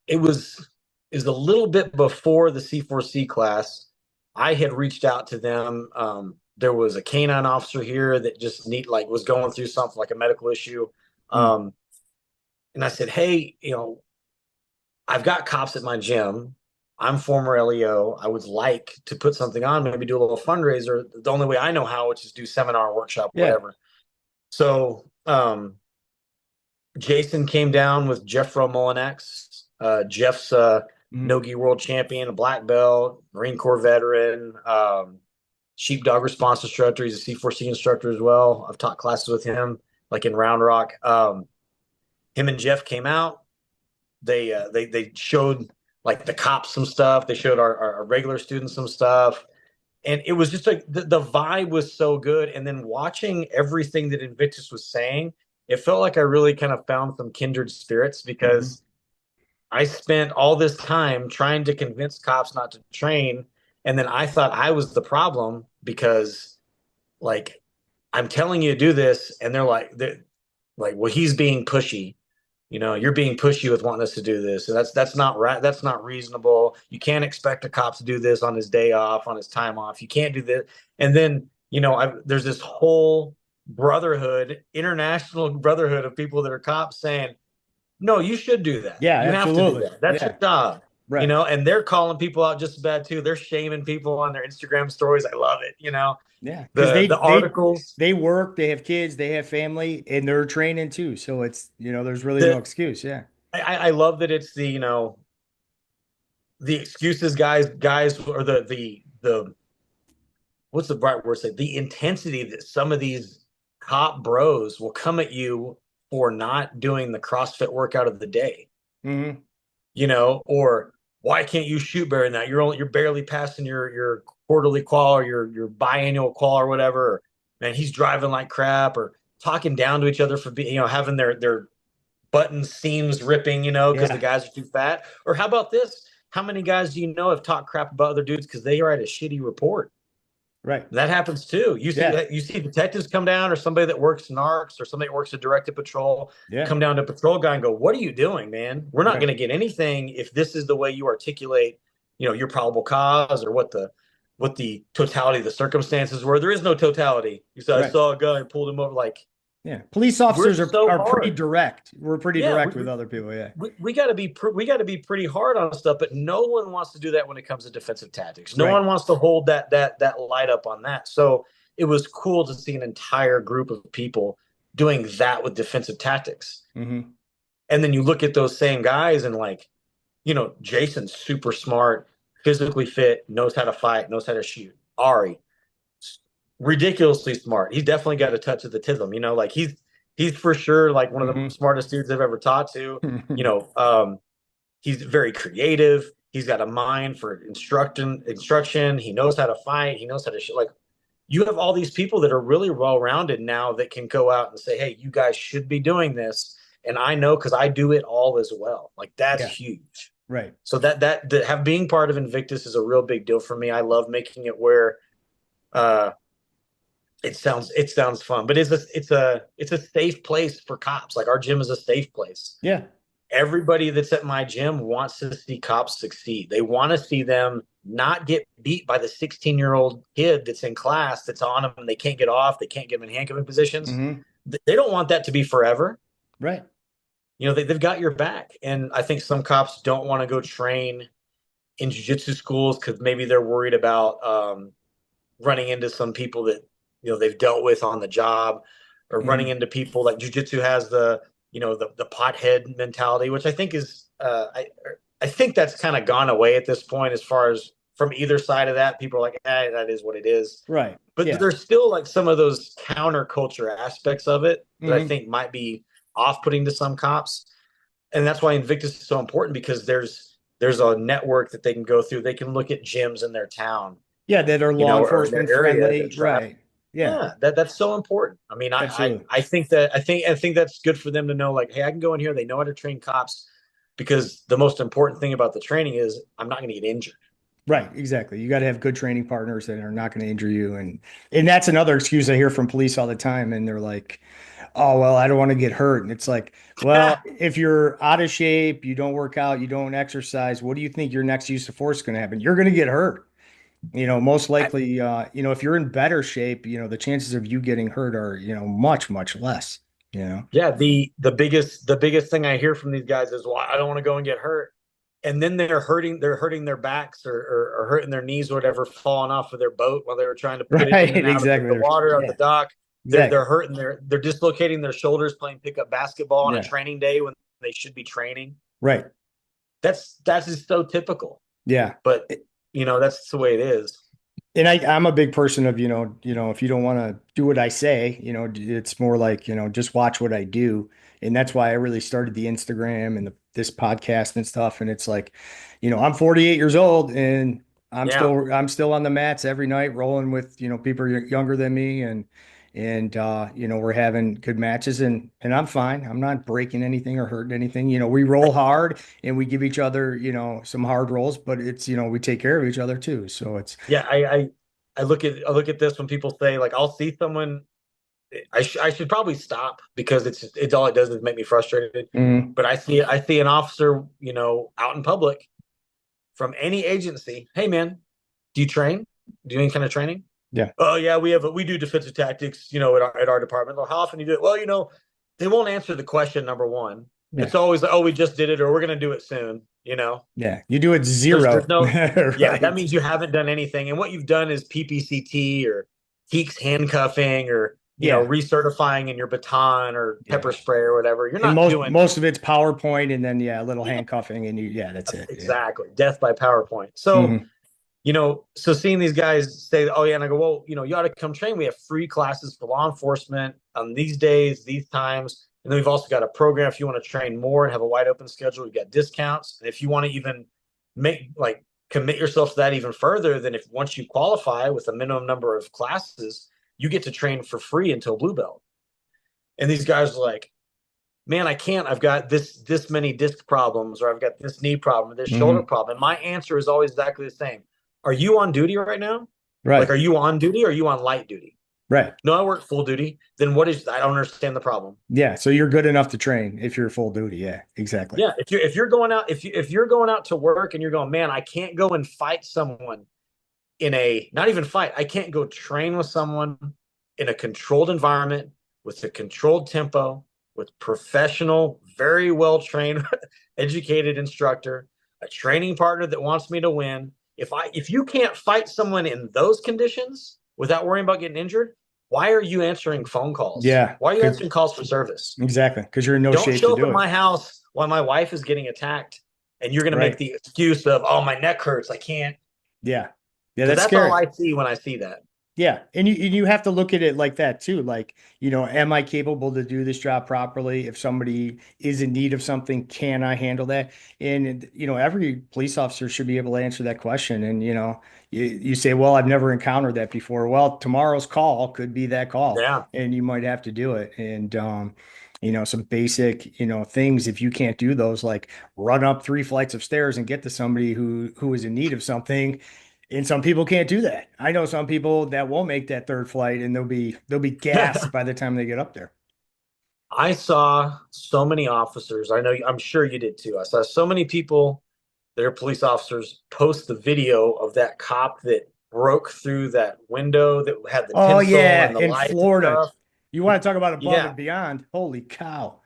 Speaker 2: it was a little bit before the C4C class. I had reached out to them. There was a canine officer here that just was going through something like a medical issue.
Speaker 1: Hmm.
Speaker 2: Um, and I said, hey, I've got cops at my gym. I'm former LEO. I would like to put something on, maybe do a little fundraiser. The only way I know how, which is do seminar, workshop,
Speaker 1: Yeah.
Speaker 2: whatever. So Jason came down with Jeff Molinex. Jeff's
Speaker 1: Hmm.
Speaker 2: Nogi world champion, a black belt, Marine Corps veteran, sheepdog response instructor. He's a C4C instructor as well. I've taught classes with him, like in Round Rock. Him and Jeff came out. They showed like the cops some stuff. They showed our regular students some stuff. And it was just like the vibe was so good. And then watching everything that Invictus was saying, it felt like I really kind of found some kindred spirits
Speaker 1: Hmm.
Speaker 2: because I spent all this time trying to convince cops not to train. And then I thought I was the problem because, like, I'm telling you to do this. And they're like, well, he's being pushy. You're being pushy with wanting us to do this. So that's not right. That's not reasonable. You can't expect a cop to do this on his day off, on his time off. You can't do this. And then, there's this whole brotherhood, international brotherhood of people that are cops saying, no, you should do that.
Speaker 1: Yeah,
Speaker 2: You have to do
Speaker 1: absolutely.
Speaker 2: that. That's your
Speaker 1: Yeah,
Speaker 2: job.
Speaker 1: right.
Speaker 2: And they're calling people out just as bad too. They're shaming people on their Instagram stories. I love it.
Speaker 1: Yeah, because
Speaker 2: The articles,
Speaker 1: they work, they have kids, they have family, and they're training too. So it's, there's really no
Speaker 2: the
Speaker 1: excuse. Yeah.
Speaker 2: I love that it's the excuses guys or the what's the right word to say, the intensity that some of these cop bros will come at you for not doing the CrossFit workout of the day,
Speaker 1: Hmm.
Speaker 2: or why can't you shoot better than that? You're barely passing your quarterly qual or your biannual qual or whatever. Or, man, he's driving like crap, or talking down to each other for being, having their button seams ripping, because the
Speaker 1: Yeah.
Speaker 2: guys are too fat. Or how about this? How many guys do you know have talked crap about other dudes because they write a shitty report?
Speaker 1: Right.
Speaker 2: That happens too. You see
Speaker 1: Yeah.
Speaker 2: that, you see detectives come down, or somebody that works narcs, or somebody that works a directed patrol
Speaker 1: Yeah.
Speaker 2: come down to patrol guy and go, "What are you doing, man? We're not
Speaker 1: Right.
Speaker 2: going to get anything if this is the way you articulate, your probable cause, or what the totality of the circumstances were. There is no totality. You said I
Speaker 1: Right.
Speaker 2: saw a guy and pulled him over. Like,
Speaker 1: Yeah. Police
Speaker 2: we're
Speaker 1: officers
Speaker 2: so
Speaker 1: are pretty
Speaker 2: hard.
Speaker 1: direct. We're pretty
Speaker 2: Yeah,
Speaker 1: direct with other people. Yeah.
Speaker 2: we got to be pretty hard on stuff, but no one wants to do that when it comes to defensive tactics. No
Speaker 1: Right.
Speaker 2: one wants to hold that light up on that. So it was cool to see an entire group of people doing that with defensive tactics.
Speaker 1: Hmm.
Speaker 2: And then you look at those same guys and, like, Jason's super smart, physically fit, knows how to fight, knows how to shoot. Ari, ridiculously smart. He's definitely got a touch of the tism, like he's for sure like one of the
Speaker 1: Hmm.
Speaker 2: smartest dudes I've ever talked to. You know, he's very creative. He's got a mind for instruction. He knows how to fight. He knows how to like. You have all these people that are really well rounded now that can go out and say, "Hey, you guys should be doing this," and I know because I do it all as well. Like, that's
Speaker 1: Yeah.
Speaker 2: huge.
Speaker 1: Right.
Speaker 2: So that have being part of Invictus is a real big deal for me. I love making it where uh, it sounds fun, but it's a safe place for cops. Like, our gym is a safe place.
Speaker 1: Yeah.
Speaker 2: Everybody that's at my gym wants to see cops succeed. They want to see them not get beat by the 16-year-old kid that's in class that's on them. They can't get off. They can't get them in handcuffing positions.
Speaker 1: Hmm.
Speaker 2: They don't want that to be forever.
Speaker 1: Right.
Speaker 2: They've got your back. And I think some cops don't want to go train in jiu-jitsu schools because maybe they're worried about running into some people that they've dealt with on the job, or running
Speaker 1: Hmm.
Speaker 2: into people like jiu-jitsu has the pothead mentality, which I think is I think that's kind of gone away at this point. As far as from either side of that, people are like, that is what it is.
Speaker 1: Right.
Speaker 2: But
Speaker 1: Yeah.
Speaker 2: there's still like some of those counterculture aspects of it that I
Speaker 1: Hmm.
Speaker 2: think might be off-putting to some cops. And that's why Invictus is so important, because there's a network that they can go through. They can look at gyms in their town,
Speaker 1: Yeah. That are law
Speaker 2: or in their
Speaker 1: enforcement
Speaker 2: area
Speaker 1: friendly.
Speaker 2: that trap.
Speaker 1: Right. Yeah.
Speaker 2: Yeah, that's so important. I mean,
Speaker 1: Absolutely.
Speaker 2: I think that's good for them to know, like, hey, I can go in here. They know how to train cops, because the most important thing about the training is I'm not going to get injured.
Speaker 1: Right, exactly. You got to have good training partners that are not going to injure you, and that's another excuse I hear from police all the time. And they're like, "Oh, well, I don't want to get hurt." And it's like, well, if you're out of shape, you don't work out, you don't exercise, what do you think your next use of force is going to happen? You're going to get hurt. Most likely, if you're in better shape, the chances of you getting hurt are, much, much less. You know.
Speaker 2: Yeah, the biggest thing I hear from these guys is, well, I don't want to go and get hurt. And then they're hurting their backs, or hurting their knees or whatever, falling off of their boat while they were trying to put it in
Speaker 1: Right.
Speaker 2: and out of the
Speaker 1: Exactly.
Speaker 2: water, out the
Speaker 1: Yeah.
Speaker 2: dock. They're
Speaker 1: Exactly.
Speaker 2: they're hurting they're dislocating their shoulders playing pickup basketball on a
Speaker 1: Yeah.
Speaker 2: training day when they should be training.
Speaker 1: Right.
Speaker 2: That's just so typical.
Speaker 1: Yeah.
Speaker 2: But that's the way it is.
Speaker 1: And I'm a big person of, if you don't want to do what I say, it's more like, just watch what I do. And that's why I really started the Instagram and this podcast and stuff. And it's like, I'm 48 years old and
Speaker 2: Yeah.
Speaker 1: I'm still on the mats every night, rolling with, people younger than me, and we're having good matches, and I'm fine. I'm not breaking anything or hurting anything. We roll hard and we give each other, some hard rolls, but it's, we take care of each other too. So it's,
Speaker 2: Yeah. I look at this when people say like, I'll see someone, I should probably stop because it's all it does is make me frustrated.
Speaker 1: mhm.
Speaker 2: But I see an officer, out in public from any agency. Hey man, do you train? Do you any kind of training?
Speaker 1: Yeah.
Speaker 2: Oh yeah, we do defensive tactics, at our department. Well, how often do you do it? Well, they won't answer the question number one.
Speaker 1: Yeah.
Speaker 2: It's always like, oh, we just did it or we're gonna do it soon,
Speaker 1: Yeah. You do it
Speaker 2: There's
Speaker 1: zero.
Speaker 2: no, yeah, that
Speaker 1: Right.
Speaker 2: means you haven't done anything. And what you've done is PPCT or Keeks handcuffing or,
Speaker 1: Yeah.
Speaker 2: recertifying in your baton or pepper
Speaker 1: Yeah.
Speaker 2: spray or whatever. You're
Speaker 1: And
Speaker 2: not
Speaker 1: most
Speaker 2: doing,
Speaker 1: most of it's PowerPoint, and then yeah, a little
Speaker 2: yeah,
Speaker 1: handcuffing, and yeah, that's it. Yeah.
Speaker 2: exactly. Death by PowerPoint. So,
Speaker 1: Hmm.
Speaker 2: so seeing these guys say, oh yeah, and I go, well, you ought to come train. We have free classes for law enforcement on these days, these times. And then we've also got a program if you want to train more and have a wide open schedule, we've got discounts. And if you want to even commit yourself to that even further, then if once you qualify with a minimum number of classes, you get to train for free until blue belt. And these guys are like, man, I can't. I've got this many disc problems, or I've got this knee problem, or this shoulder
Speaker 1: Hmm.
Speaker 2: problem. And my answer is always exactly the same. Are you on duty right now? Like,
Speaker 1: Right.
Speaker 2: are you on duty or are you on light duty?
Speaker 1: Right.
Speaker 2: No, I work full duty. Then I don't understand the problem.
Speaker 1: Yeah. So you're good enough to train if you're full duty. Yeah, exactly.
Speaker 2: Yeah, if you're going out if you're going out to work and you're going, man, I can't go and fight someone in a not even fight. I can't go train with someone in a controlled environment with a controlled tempo, with professional, very well trained, educated instructor, a training partner that wants me to win. If you can't fight someone in those conditions without worrying about getting injured, why are you answering phone calls?
Speaker 1: Yeah.
Speaker 2: Why are you answering calls for service?
Speaker 1: Exactly. Because you're in no
Speaker 2: Don't
Speaker 1: shape to
Speaker 2: show up at
Speaker 1: do it.
Speaker 2: my house while my wife is getting attacked and you're going to make
Speaker 1: Right.
Speaker 2: the excuse of, oh, my neck hurts. I can't.
Speaker 1: Yeah. Yeah.
Speaker 2: Because
Speaker 1: That's
Speaker 2: that's all
Speaker 1: scary.
Speaker 2: I see when I see that.
Speaker 1: Yeah, and you have to look at it like that too. Like, am I capable to do this job properly? If somebody is in need of something, can I handle that? And every police officer should be able to answer that question. And you say, well, I've never encountered that before. Well, tomorrow's call could be that call,
Speaker 2: Yeah.
Speaker 1: and you might have to do it. And some basic, things, if you can't do those, like run up 3 flights of stairs and get to somebody who is in need of something. And some people can't do that. I know some people that won't make that third flight, and they'll be gassed by the time they get up there.
Speaker 2: I saw so many officers. I'm sure you did too. I saw so many people that are police officers post the video of that cop that broke through that window that had the
Speaker 1: Oh
Speaker 2: tinsel
Speaker 1: yeah,
Speaker 2: and the
Speaker 1: in
Speaker 2: lights and
Speaker 1: Florida.
Speaker 2: stuff.
Speaker 1: You want to talk about above
Speaker 2: Yeah.
Speaker 1: and beyond? Holy cow.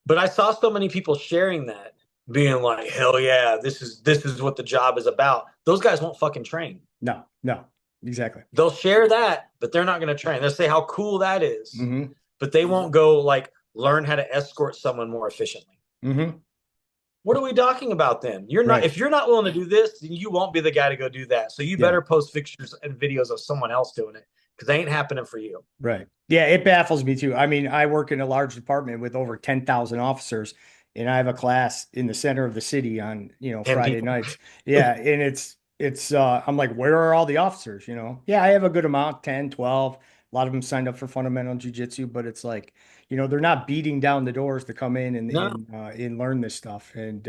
Speaker 2: But I saw so many people sharing that, being like, hell yeah, this is what the job is about. Those guys won't fucking train.
Speaker 1: No, no, exactly.
Speaker 2: They'll share that, but they're not going to train. They'll say how cool that is,
Speaker 1: Hmm.
Speaker 2: but they won't go like learn how to escort someone more efficiently.
Speaker 1: Hmm.
Speaker 2: What are we talking about then? You're not
Speaker 1: Right.
Speaker 2: if you're not willing to do this, then you won't be the guy to go do that. So you
Speaker 1: Yeah.
Speaker 2: better post pictures and videos of someone else doing it because they ain't happening for you.
Speaker 1: Right. Yeah, it baffles me too. I mean, I work in a large department with over 10,000 officers, and I have a class in the center of the city on,
Speaker 2: 10
Speaker 1: Friday
Speaker 2: people.
Speaker 1: nights. Yeah, and it's I'm like, where are all the officers, Yeah, I have a good amount, 10, 12. A lot of them signed up for fundamental jujitsu, but it's like, they're not beating down the doors to come in and
Speaker 2: No.
Speaker 1: and learn this stuff. And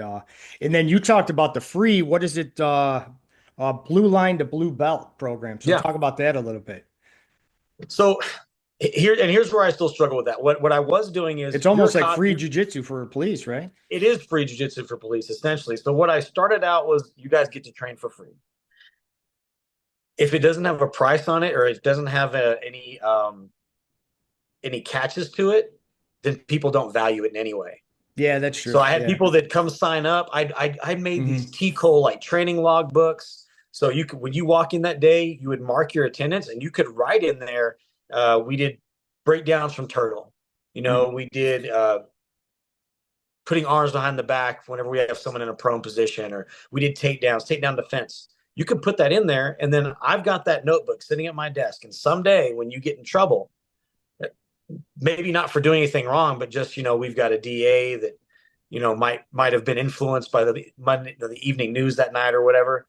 Speaker 1: then you talked about the free, what is it, blue line to blue belt program. So
Speaker 2: Yeah.
Speaker 1: talk about that a little bit.
Speaker 2: So here's where I still struggle with that. What I was doing is
Speaker 1: It's
Speaker 2: you're a
Speaker 1: almost like
Speaker 2: cop,
Speaker 1: free jujitsu for police, right?
Speaker 2: it is free jujitsu for police essentially. So what I started out was you guys get to train for free. If it doesn't have a price on it or it doesn't have any catches to it, then people don't value it in any way.
Speaker 1: Yeah, that's
Speaker 2: So
Speaker 1: true.
Speaker 2: I had
Speaker 1: Yeah.
Speaker 2: people that come sign up. I made these
Speaker 1: Hmm.
Speaker 2: T-Cole like training log books. So you could when you walk in that day, you would mark your attendance and you could write in there. We did breakdowns from turtle.
Speaker 1: Hmm.
Speaker 2: We did putting arms behind the back whenever we have someone in a prone position, or we did takedowns, takedown defense. You could put that in there, and then I've got that notebook sitting at my desk. And someday when you get in trouble, maybe not for doing anything wrong, but just we've got a DA that might have been influenced by the evening news that night or whatever.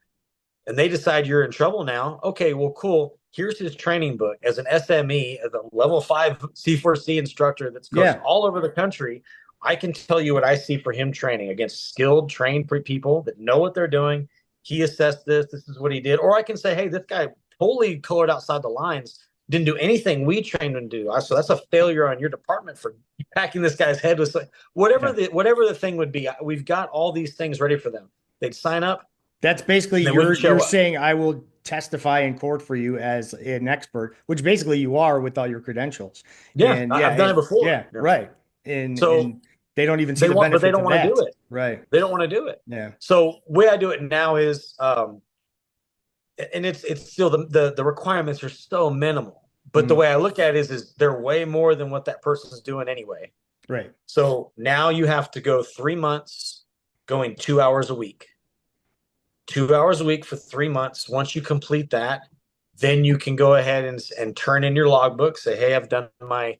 Speaker 2: and they decide you're in trouble now, okay, well, cool. Here's his training book as an SME, as a level 5 C4C instructor that goes
Speaker 1: Yeah.
Speaker 2: all over the country. I can tell you what I see for him training against skilled, trained people that know what they're doing. He assessed this. This is what he did. Or I can say, hey, this guy totally colored outside the lines, didn't do anything we trained him to do. So that's a failure on your department for packing this guy's head with
Speaker 1: Yeah.
Speaker 2: whatever the thing would be. We've got all these things ready for them. They'd sign up,
Speaker 1: That's basically
Speaker 2: and then we'd
Speaker 1: you're
Speaker 2: show up.
Speaker 1: saying I will testify in court for you as an expert, which basically you are with all your credentials.
Speaker 2: Yeah,
Speaker 1: And yeah,
Speaker 2: I've done it before.
Speaker 1: yeah,
Speaker 2: Yeah.
Speaker 1: right. And
Speaker 2: So
Speaker 1: they don't even see the
Speaker 2: but they
Speaker 1: benefits
Speaker 2: don't
Speaker 1: of
Speaker 2: want to do
Speaker 1: that.
Speaker 2: it.
Speaker 1: Right.
Speaker 2: They don't want to do it.
Speaker 1: Yeah.
Speaker 2: So way I do it now is, and it's still the requirements are so minimal. But the
Speaker 1: Mhm.
Speaker 2: way I look at it is they're way more than what that person's doing anyway.
Speaker 1: Right.
Speaker 2: So now you have to go 3 months going 2 hours a week. 2 hours a week for 3 months. Once you complete that, then you can go ahead and turn in your logbook. Say, hey, I've done my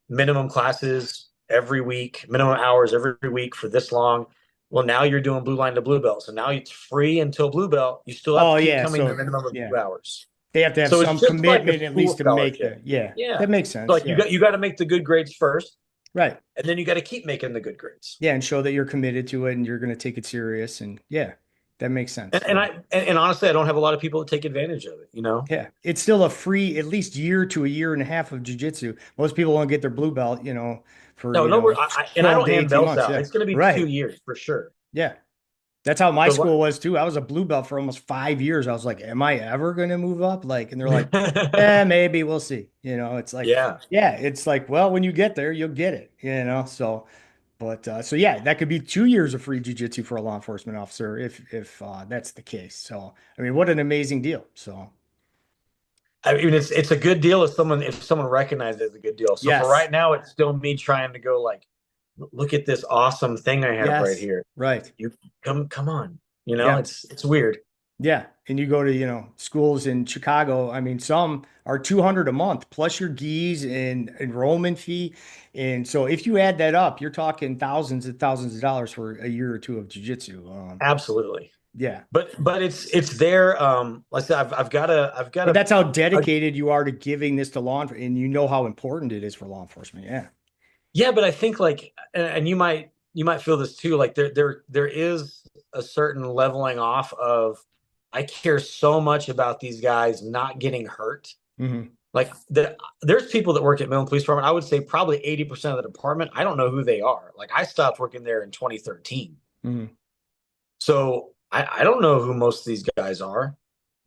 Speaker 2: minimum classes every week, minimum hours every week for this long. Well, now you're doing blue line to blue belt. So now it's free until blue belt. You still have
Speaker 1: Oh
Speaker 2: to keep
Speaker 1: yeah.
Speaker 2: coming the
Speaker 1: So
Speaker 2: minimum of
Speaker 1: yeah,
Speaker 2: 2 hours.
Speaker 1: they have to have
Speaker 2: So it's
Speaker 1: some
Speaker 2: just like a
Speaker 1: commitment at
Speaker 2: school
Speaker 1: least to make
Speaker 2: scholarship.
Speaker 1: the, yeah,
Speaker 2: Yeah.
Speaker 1: that makes
Speaker 2: So
Speaker 1: sense.
Speaker 2: like
Speaker 1: Yeah.
Speaker 2: you got to make the good grades first,
Speaker 1: Right.
Speaker 2: and then you got to keep making the good grades.
Speaker 1: Yeah. And show that you're committed to it and you're going to take it serious. And yeah, that makes sense.
Speaker 2: And
Speaker 1: Yeah.
Speaker 2: and honestly, I don't have a lot of people that take advantage of it. You know.
Speaker 1: Yeah, it's still a free at least year to a year and a half of jujitsu. Most people won't get their blue belt, for
Speaker 2: No, no, and I
Speaker 1: 12
Speaker 2: don't
Speaker 1: to
Speaker 2: hand
Speaker 1: 18
Speaker 2: belts
Speaker 1: months.
Speaker 2: out.
Speaker 1: Yeah,
Speaker 2: It's going to be two
Speaker 1: right.
Speaker 2: years for sure.
Speaker 1: Yeah, that's how my
Speaker 2: So
Speaker 1: school was too. I was a blue belt for almost 5 years. I was like, am I ever going to move up? Like, and they're like, maybe we'll see. It's like,
Speaker 2: yeah,
Speaker 1: yeah, it's like, well, when you get there, you'll get it. So. But so yeah, that could be 2 years of free jujitsu for a law enforcement officer if that's the case. So I mean, what an amazing deal. So
Speaker 2: I mean it's a good deal if someone recognizes it as a good deal. So for
Speaker 1: yes,
Speaker 2: right now, it's still me trying to go like, look at this awesome thing I have right
Speaker 1: yes,
Speaker 2: here.
Speaker 1: right.
Speaker 2: You come on.
Speaker 1: Yeah.
Speaker 2: It's weird.
Speaker 1: Yeah. And you go to, schools in Chicago. I mean, some are 200 a month plus your gees and enrollment fee. And so if you add that up, you're talking thousands and thousands of dollars for a year or two of jujitsu.
Speaker 2: Absolutely.
Speaker 1: Yeah.
Speaker 2: But it's there. Like I said, I've got
Speaker 1: But
Speaker 2: a,
Speaker 1: that's how
Speaker 2: a
Speaker 1: dedicated you are to giving this to law enforcement. And you know how important it is for law enforcement. Yeah.
Speaker 2: yeah, but I think like, and you might feel this too. Like there is a certain leveling off of, I care so much about these guys not getting hurt.
Speaker 1: Hmm.
Speaker 2: Like there's people that work at Midland Police Department. I would say probably 80% of the department, I don't know who they are. Like I stopped working there in 2013.
Speaker 1: Hmm.
Speaker 2: So I don't know who most of these guys are,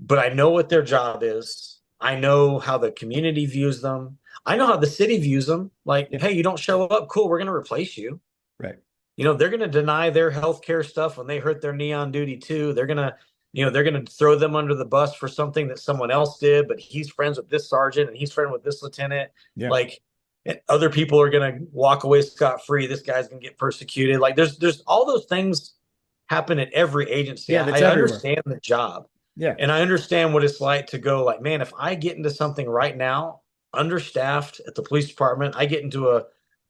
Speaker 2: but I know what their job is. I know how the community views them. I know how the city views them. Like,
Speaker 1: Yeah.
Speaker 2: hey, you don't show up, cool, we're gonna replace you.
Speaker 1: Right.
Speaker 2: They're gonna deny their health care stuff when they hurt their knee on duty too. They're gonna throw them under the bus for something that someone else did, but he's friends with this sergeant and he's friend with this lieutenant.
Speaker 1: Yeah.
Speaker 2: Like, and other people are gonna walk away scot free. This guy's gonna get persecuted. Like, there's all those things happen at every agency.
Speaker 1: Yeah. That's
Speaker 2: I
Speaker 1: everywhere.
Speaker 2: understand the job,
Speaker 1: Yeah.
Speaker 2: and I understand what it's like to go like, man, if I get into something right now, understaffed at the police department, I get into a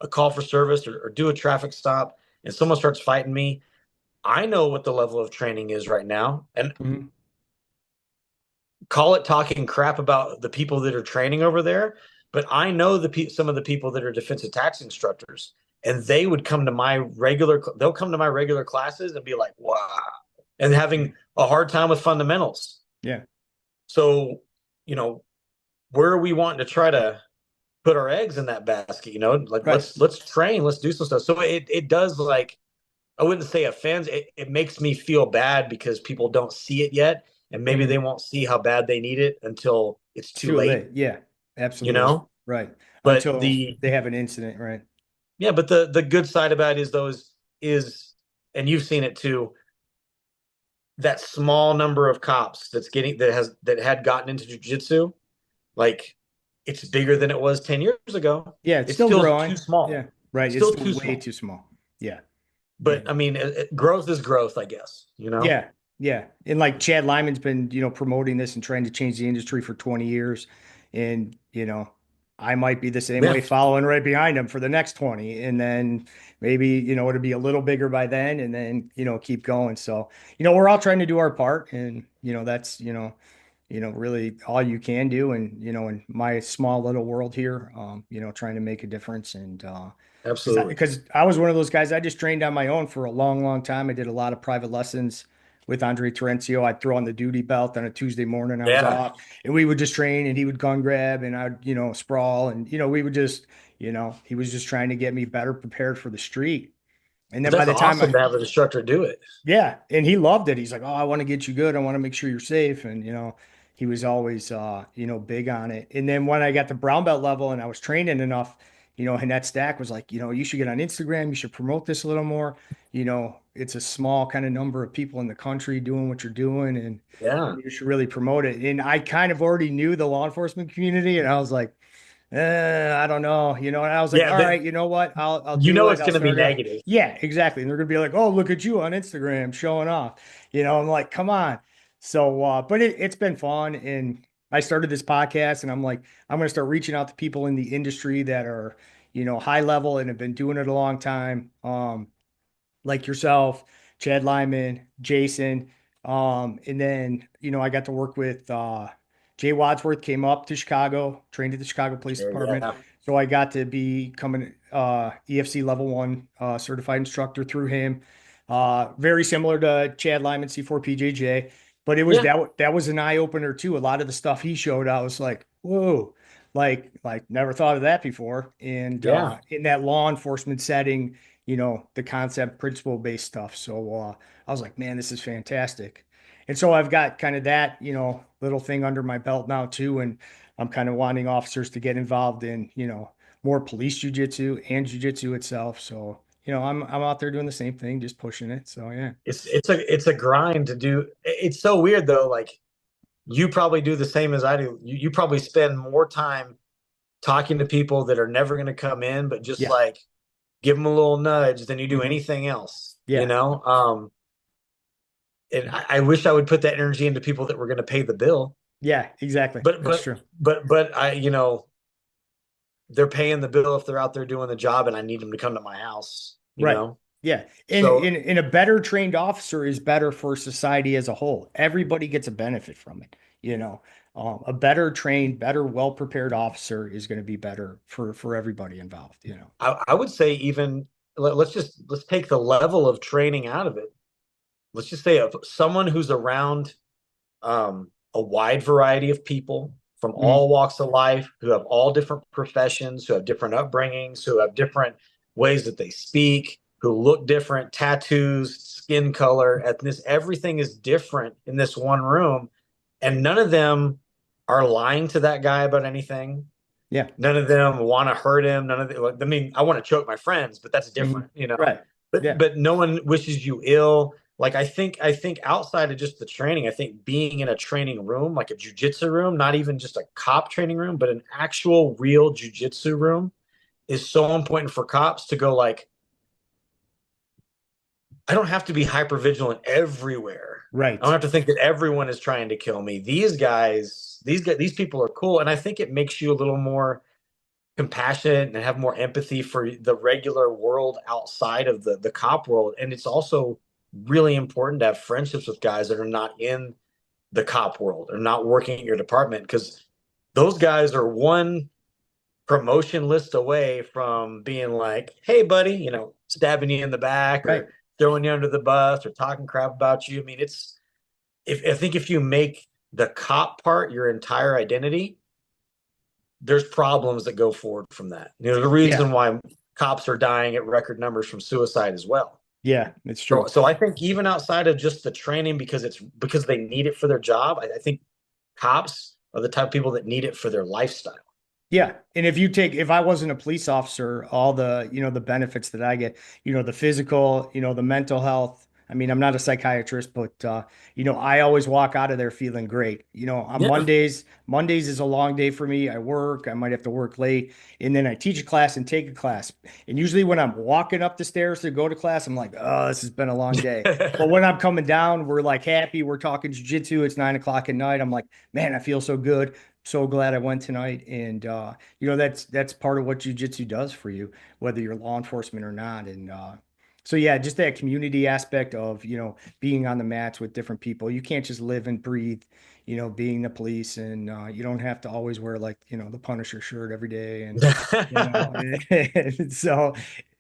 Speaker 2: call for service or do a traffic stop and someone starts fighting me, I know what the level of training is right now. And
Speaker 1: Hmm.
Speaker 2: call it talking crap about the people that are training over there, but I know some of the people that are defensive tax instructors, and they'll come to my regular classes and be like, wow, and having a hard time with fundamentals.
Speaker 1: Yeah.
Speaker 2: So, where are we wanting to try to put our eggs in that basket? Like
Speaker 1: Right.
Speaker 2: let's train, let's do some stuff. So it does, like, I wouldn't say offends. It makes me feel bad because people don't see it yet, and maybe they
Speaker 1: Hmm.
Speaker 2: won't see how bad they need it until it's
Speaker 1: It's
Speaker 2: too
Speaker 1: too
Speaker 2: late.
Speaker 1: late. Yeah.
Speaker 2: You
Speaker 1: Absolutely.
Speaker 2: know.
Speaker 1: Right.
Speaker 2: But
Speaker 1: Until they have an incident. Right.
Speaker 2: the good side about it is and you've seen it too. That small number of cops that had gotten into jujitsu, like, it's bigger than it was 10 years ago.
Speaker 1: Yeah, it's
Speaker 2: It's
Speaker 1: still
Speaker 2: still too
Speaker 1: growing.
Speaker 2: small.
Speaker 1: Yeah, right. It's
Speaker 2: Still
Speaker 1: still
Speaker 2: too
Speaker 1: way
Speaker 2: small.
Speaker 1: too small. Yeah, yeah,
Speaker 2: But I mean, growth is growth, I guess.
Speaker 1: yeah, yeah. And like Chad Lyman's been, promoting this and trying to change the industry for 20 years. And, I might be the same
Speaker 2: Yeah,
Speaker 1: way following right behind him for the next 20. And then maybe, it'll be a little bigger by then and then, keep going. So, we're all trying to do our part and, that's, really all you can do. And, in my small little world here, trying to make a difference. And,
Speaker 2: absolutely.
Speaker 1: because I was one of those guys, I just trained on my own for a long, long time. I did a lot of private lessons with Andre Terencio. I'd throw on the duty belt on a Tuesday morning. I was
Speaker 2: Yeah.
Speaker 1: off, and we would just train, and he would gun grab, and I'd, sprawl, and we would just, he was just trying to get me better prepared for the street. And
Speaker 2: But
Speaker 1: then by
Speaker 2: that's
Speaker 1: the time
Speaker 2: awesome to have an instructor do it.
Speaker 1: yeah, and he loved it. He's like, "Oh, I want to get you good. I want to make sure you're safe." And he was always big on it. And then when I got to brown belt level and I was training enough, and that stack was like, you should get on Instagram. You should promote this a little more. It's a small kind of number of people in the country doing what you're doing, and
Speaker 2: Yeah.
Speaker 1: you should really promote it. And I kind of already knew the law enforcement community, and I was like, I don't know, and I was like,
Speaker 2: Yeah.
Speaker 1: all right, you know what? I'll
Speaker 2: You
Speaker 1: do
Speaker 2: know
Speaker 1: it.
Speaker 2: it's
Speaker 1: I'll
Speaker 2: going to be
Speaker 1: start it.
Speaker 2: negative.
Speaker 1: Yeah, exactly. And they're gonna be like, oh, look at you on Instagram showing off. I'm like, come on. So, but it's been fun, and I started this podcast, and I'm like, I'm gonna start reaching out to people in the industry that are, high level and have been doing it a long time. Like yourself, Chad Lyman, Jason. And then, I got to work with Jay Wadsworth came up to Chicago, trained at the Chicago Police
Speaker 2: Sure.
Speaker 1: Department.
Speaker 2: Yeah.
Speaker 1: So I got to become an EFC level one certified instructor through him. Very similar to Chad Lyman, C4 PJJ. But it was
Speaker 2: Yeah.
Speaker 1: that was an eye opener too. A lot of the stuff he showed, I was like, whoa, like never thought of that before. And
Speaker 2: Yeah.
Speaker 1: in that law enforcement setting, the concept principle based stuff. So I was like, man, this is fantastic. And so I've got kind of that, little thing under my belt now too. And I'm kind of wanting officers to get involved in, more police jujitsu and jujitsu itself. So, I'm out there doing the same thing, just pushing it. So yeah.
Speaker 2: It's a grind to do. It's so weird though. Like you probably do the same as I do. You probably spend more time talking to people that are never going to come in, but just
Speaker 1: Yeah.
Speaker 2: like give them a little nudge than you do
Speaker 1: Hmm.
Speaker 2: anything else, you
Speaker 1: Yeah.
Speaker 2: know? And I wish I would put that energy into people that were going to pay the bill,
Speaker 1: Yeah, exactly.
Speaker 2: but,
Speaker 1: That's
Speaker 2: but,
Speaker 1: true.
Speaker 2: but they're paying the bill if they're out there doing the job and I need them to come to my house, you
Speaker 1: Right.
Speaker 2: know?
Speaker 1: Yeah. And
Speaker 2: So
Speaker 1: in a better trained officer is better for society as a whole. Everybody gets a benefit from it. A better trained, better, well prepared officer is going to be better for everybody involved.
Speaker 2: I would say even let's take the level of training out of it. Let's just say of someone who's around a wide variety of people from
Speaker 1: Mhm.
Speaker 2: all walks of life, who have all different professions, who have different upbringings, who have different ways that they speak, who look different, tattoos, skin color, ethnicity, everything is different in this one room. And none of them are lying to that guy about anything.
Speaker 1: Yeah.
Speaker 2: None of them want to hurt him. None of them, I mean, I want to choke my friends, but that's
Speaker 1: Mhm.
Speaker 2: different, you know.
Speaker 1: Right.
Speaker 2: But
Speaker 1: Yeah.
Speaker 2: but no one wishes you ill. Like I think outside of just the training, I think being in a training room, like a jujitsu room, not even just a cop training room, but an actual real jujitsu room is so important for cops to go like, I don't have to be hyper vigilant everywhere. I don't
Speaker 1: Right.
Speaker 2: have to think that everyone is trying to kill me. These people are cool. And I think it makes you a little more compassionate and have more empathy for the regular world outside of the cop world. And it's also really important to have friendships with guys that are not in the cop world or not working at your department because those guys are one promotion list away from being like, hey, buddy, stabbing you in the back
Speaker 1: Right.
Speaker 2: or throwing you under the bus or talking crap about you. I mean, it's if I think if you make the cop part your entire identity, there's problems that go forward from that. The
Speaker 1: Yeah.
Speaker 2: reason why cops are dying at record numbers from suicide as well.
Speaker 1: Yeah. It's
Speaker 2: So,
Speaker 1: true.
Speaker 2: so I think even outside of just the training, because they need it for their job, I think cops are the type of people that need it for their lifestyle.
Speaker 1: Yeah. And if I wasn't a police officer, all the, the benefits that I get, the physical, the mental health. I mean, I'm not a psychiatrist, but, I always walk out of there feeling great. On
Speaker 2: Yeah.
Speaker 1: Mondays is a long day for me. I work, I might have to work late, and then I teach a class and take a class. And usually when I'm walking up the stairs to go to class, I'm like, oh, this has been a long day. But when I'm coming down, we're like happy. We're talking jujitsu. It's 9 o'clock at night. I'm like, man, I feel so good. so glad I went tonight. And that's part of what jujitsu does for you, whether you're law enforcement or not. And so yeah, just that community aspect of, being on the mats with different people. You can't just live and breathe, being the police, and you don't have to always wear like, the Punisher shirt every day. And and so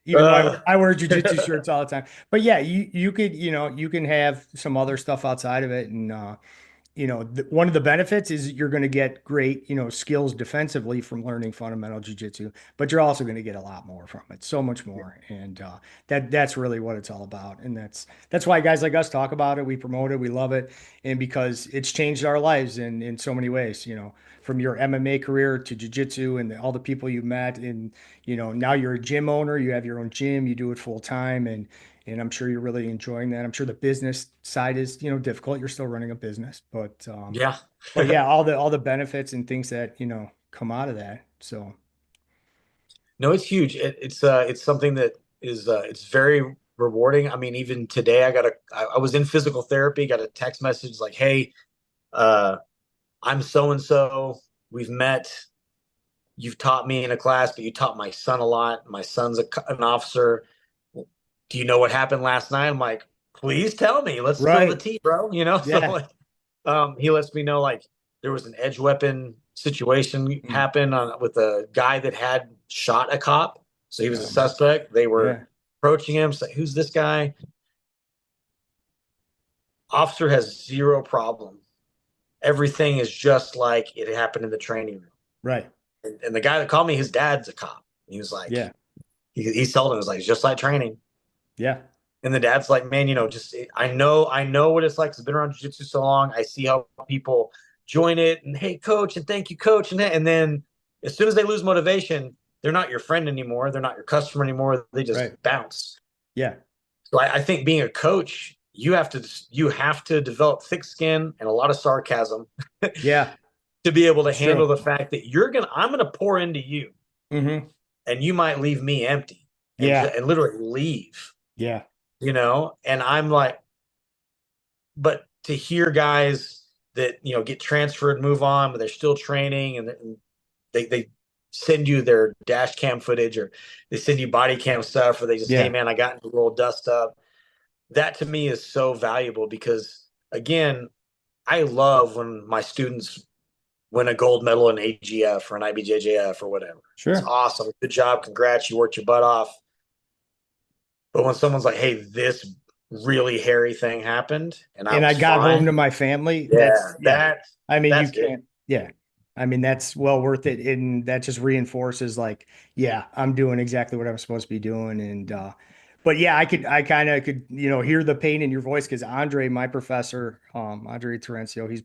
Speaker 1: even though
Speaker 2: Uh,
Speaker 1: I wear jujitsu shirts all the time. But yeah, you could, you can have some other stuff outside of it. And one of the benefits is you're going to get great, skills defensively from learning fundamental jujitsu, but you're also going to get a lot more from it, so much more. And that's really what it's all about. And that's why guys like us talk about it. We promote it. We love it. And because it's changed our lives in so many ways, from your MMA career to jujitsu and all the people you met. And, now you're a gym owner, you have your own gym, you do it full time. And I'm sure you're really enjoying that. I'm sure the business side is, difficult. You're still running a business,
Speaker 2: yeah.
Speaker 1: but yeah, all the benefits and things that, come out of that. So
Speaker 2: No, it's huge. It's something that is it's very rewarding. I mean, even today I was in physical therapy, got a text message like, "Hey, uh I'm so and so. We've met. You've taught me in a class, but you taught my son a lot. My son's an officer. Do you know what happened last night?" I'm like, "Please tell me. Let's spill the
Speaker 1: right.
Speaker 2: tea, bro." So
Speaker 1: Yeah.
Speaker 2: like, he lets me know like there was an edge weapon situation
Speaker 1: Mm.
Speaker 2: happen with a guy that had shot a cop. So he was a
Speaker 1: Um,
Speaker 2: suspect. They were
Speaker 1: yeah.
Speaker 2: approaching him. So who's this guy? Officer has zero problem. Everything is just like it happened in the training room.
Speaker 1: Right.
Speaker 2: And the guy that called me, his dad's a cop. He was like,
Speaker 1: Yeah.
Speaker 2: he told him, it was like, it's just like training.
Speaker 1: Yeah.
Speaker 2: And the dad's like, man, just I know what it's like. I've been around jiu-jitsu so long. I see how people join it and hey, coach, and thank you, coach. And then as soon as they lose motivation, they're not your friend anymore. They're not your customer anymore. They
Speaker 1: Right.
Speaker 2: just bounce.
Speaker 1: Yeah.
Speaker 2: So I think being a coach, you have to develop thick skin and a lot of sarcasm
Speaker 1: Yeah.
Speaker 2: to be able to
Speaker 1: It's
Speaker 2: handle
Speaker 1: true.
Speaker 2: the fact that I'm gonna pour into you
Speaker 1: Hmm.
Speaker 2: and you might leave me empty
Speaker 1: Yeah.
Speaker 2: and literally leave,
Speaker 1: Yeah.
Speaker 2: and I'm like, but to hear guys that get transferred, move on, but they're still training, and they send you their dash cam footage, or they send you body cam stuff, or they just, hey
Speaker 1: Yeah.
Speaker 2: man, I got into a little dust up. That to me is so valuable because again, I love when my students win a gold medal in AGF or an IBJJF or whatever. It's
Speaker 1: Sure.
Speaker 2: awesome. Good job. Congrats. You worked your butt off. But when someone's like, hey, this really hairy thing happened and I
Speaker 1: And I
Speaker 2: was
Speaker 1: got home to
Speaker 2: fine.
Speaker 1: my family.
Speaker 2: Yeah,
Speaker 1: Yeah. I mean, you
Speaker 2: that's big.
Speaker 1: can't, yeah. I mean, that's well worth it. And that just reinforces like, yeah, I'm doing exactly what I'm supposed to be doing. And, but yeah, I kind of could, hear the pain in your voice because Andre, my professor, Andre Terencio, he's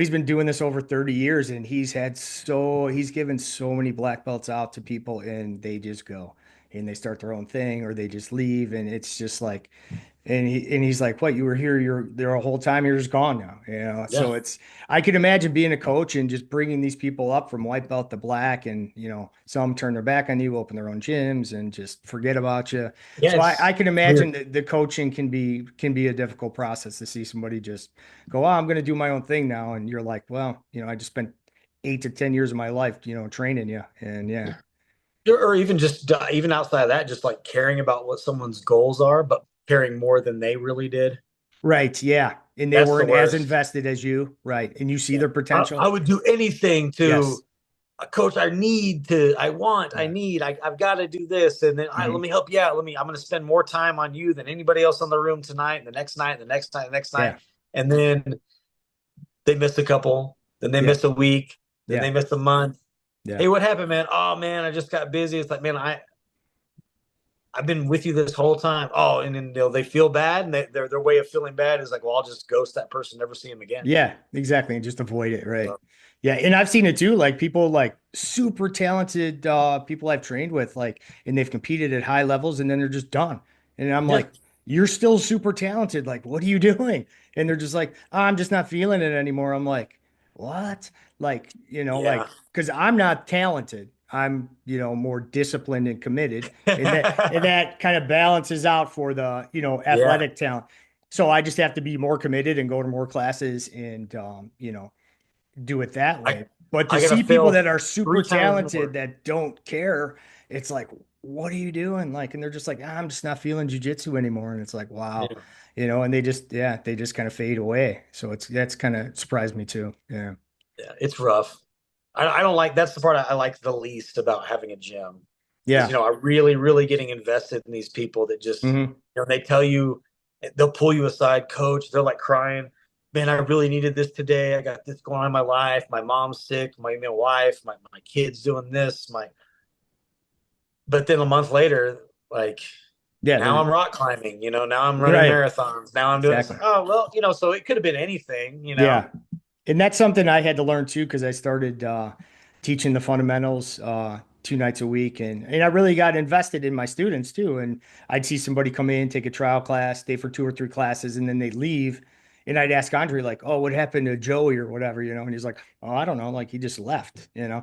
Speaker 1: been doing this over 30 years and he's given so many black belts out to people and they just go and they start their own thing or they just leave. And it's just like, and he's like, "What? You were here? You're there a whole time. You're just gone now."
Speaker 2: Yeah.
Speaker 1: So I could imagine being a coach and just bringing these people up from white belt to black, and some turn their back on you, open their own gyms, and just forget about you.
Speaker 2: Yeah,
Speaker 1: So I
Speaker 2: it's
Speaker 1: can imagine
Speaker 2: weird.
Speaker 1: that the coaching can be a difficult process to see somebody just go, "Oh, I'm going to do my own thing now," and you're like, "Well, I just spent 8 to 10 years of my life, training you," and yeah.
Speaker 2: Or even just even outside of that, just like caring about what someone's goals are, but caring more than they really did.
Speaker 1: Right, yeah. And they
Speaker 2: That's the
Speaker 1: weren't as
Speaker 2: worst.
Speaker 1: invested as you, right? And you see
Speaker 2: Yeah.
Speaker 1: their
Speaker 2: I
Speaker 1: potential.
Speaker 2: would do anything
Speaker 1: Yes.
Speaker 2: to coach. I want,
Speaker 1: Yeah.
Speaker 2: I've got to do this. And then let
Speaker 1: Hmm.
Speaker 2: me help you out. I'm going to spend more time on you than anybody else in the room tonight, and the next night, and the next night, the next night.
Speaker 1: Yeah.
Speaker 2: And then they miss a couple, then they
Speaker 1: Yeah.
Speaker 2: miss a week, then
Speaker 1: Yeah.
Speaker 2: they miss a month.
Speaker 1: Yeah.
Speaker 2: Hey, what happened, man? Oh man, I just got busy. It's like, man, I've been with you this whole time. Oh, and then they feel bad, and their way of feeling bad is like, well, I'll just ghost that person, never see him again.
Speaker 1: Yeah, exactly. And just avoid it, right?
Speaker 2: So,
Speaker 1: Yeah, and I've seen it too. Like people like super talented people I've trained with, like, and they've competed at high levels and then they're just done. And I'm
Speaker 2: yeah,
Speaker 1: like, you're still super talented. Like, what are you doing? And they're just like, "Oh, I'm just not feeling it anymore." I'm like, what? Like,
Speaker 2: yeah,
Speaker 1: like, because I'm not talented. I'm, more disciplined and committed. And that kind of balances out for the,
Speaker 2: yeah.
Speaker 1: athletic talent. So I just have to be more committed and go to more classes and, do it that
Speaker 2: I
Speaker 1: way. But to
Speaker 2: I gotta
Speaker 1: see people
Speaker 2: fail
Speaker 1: that are
Speaker 2: three
Speaker 1: super
Speaker 2: times
Speaker 1: talented
Speaker 2: more.
Speaker 1: that don't care, it's like, what are you doing? Like, and they're just like, I'm just not feeling jujitsu anymore. And it's like, wow,
Speaker 2: Yeah,
Speaker 1: and they just kind of fade away. So that's kind of surprised me too. Yeah.
Speaker 2: yeah, it's rough. I don't like that's the part I like the least about having a gym is
Speaker 1: Yeah.
Speaker 2: I really getting invested in these people that just
Speaker 1: Hmm.
Speaker 2: they tell you they'll pull you aside, coach. They're like crying, man. I really needed this today. I got this going on in my life. My mom's sick. My wife, my kids doing this. But then a month later, like
Speaker 1: Yeah.
Speaker 2: now
Speaker 1: They're
Speaker 2: I'm rock climbing. Now I'm running
Speaker 1: right.
Speaker 2: marathons. Now I'm doing. It's like
Speaker 1: Exactly.
Speaker 2: oh well, so it could have been anything.
Speaker 1: Yeah. And that's something I had to learn too, because I started teaching the fundamentals 2 nights a week, and I really got invested in my students too. And I'd see somebody come in, take a trial class, stay for 2 or 3 classes, and then they'd leave. And I'd ask Andre like, "Oh, what happened to Joey or whatever?" And he's like, "Oh, I don't know. Like he just left." And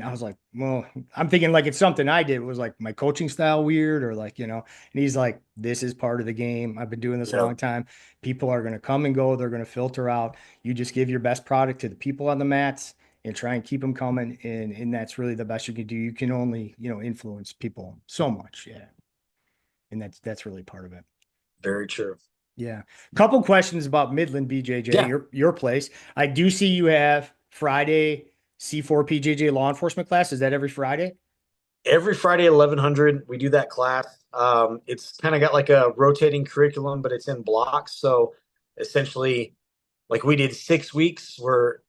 Speaker 1: I was like, "Well, I'm thinking like it's something I did. Was like my coaching style weird or like." And he's like, "This is part of the game. I've been doing this a
Speaker 2: Yep.
Speaker 1: long time. People are going to come and go. They're going to filter out. You just give your best product to the people on the mats and try and keep them coming. And that's really the best you can do. You can only, influence people so much. Yeah. And that's really part of it.
Speaker 2: Very true.
Speaker 1: Yeah. Couple questions about Midland BJJ,
Speaker 2: Yeah.
Speaker 1: your place. I do see you have Friday C4 PJJ law enforcement class. Is that every Friday?
Speaker 2: Every Friday at 1100, we do that class. It's kind of got like a rotating curriculum, but it's in blocks. So essentially, like we did 6 weeks where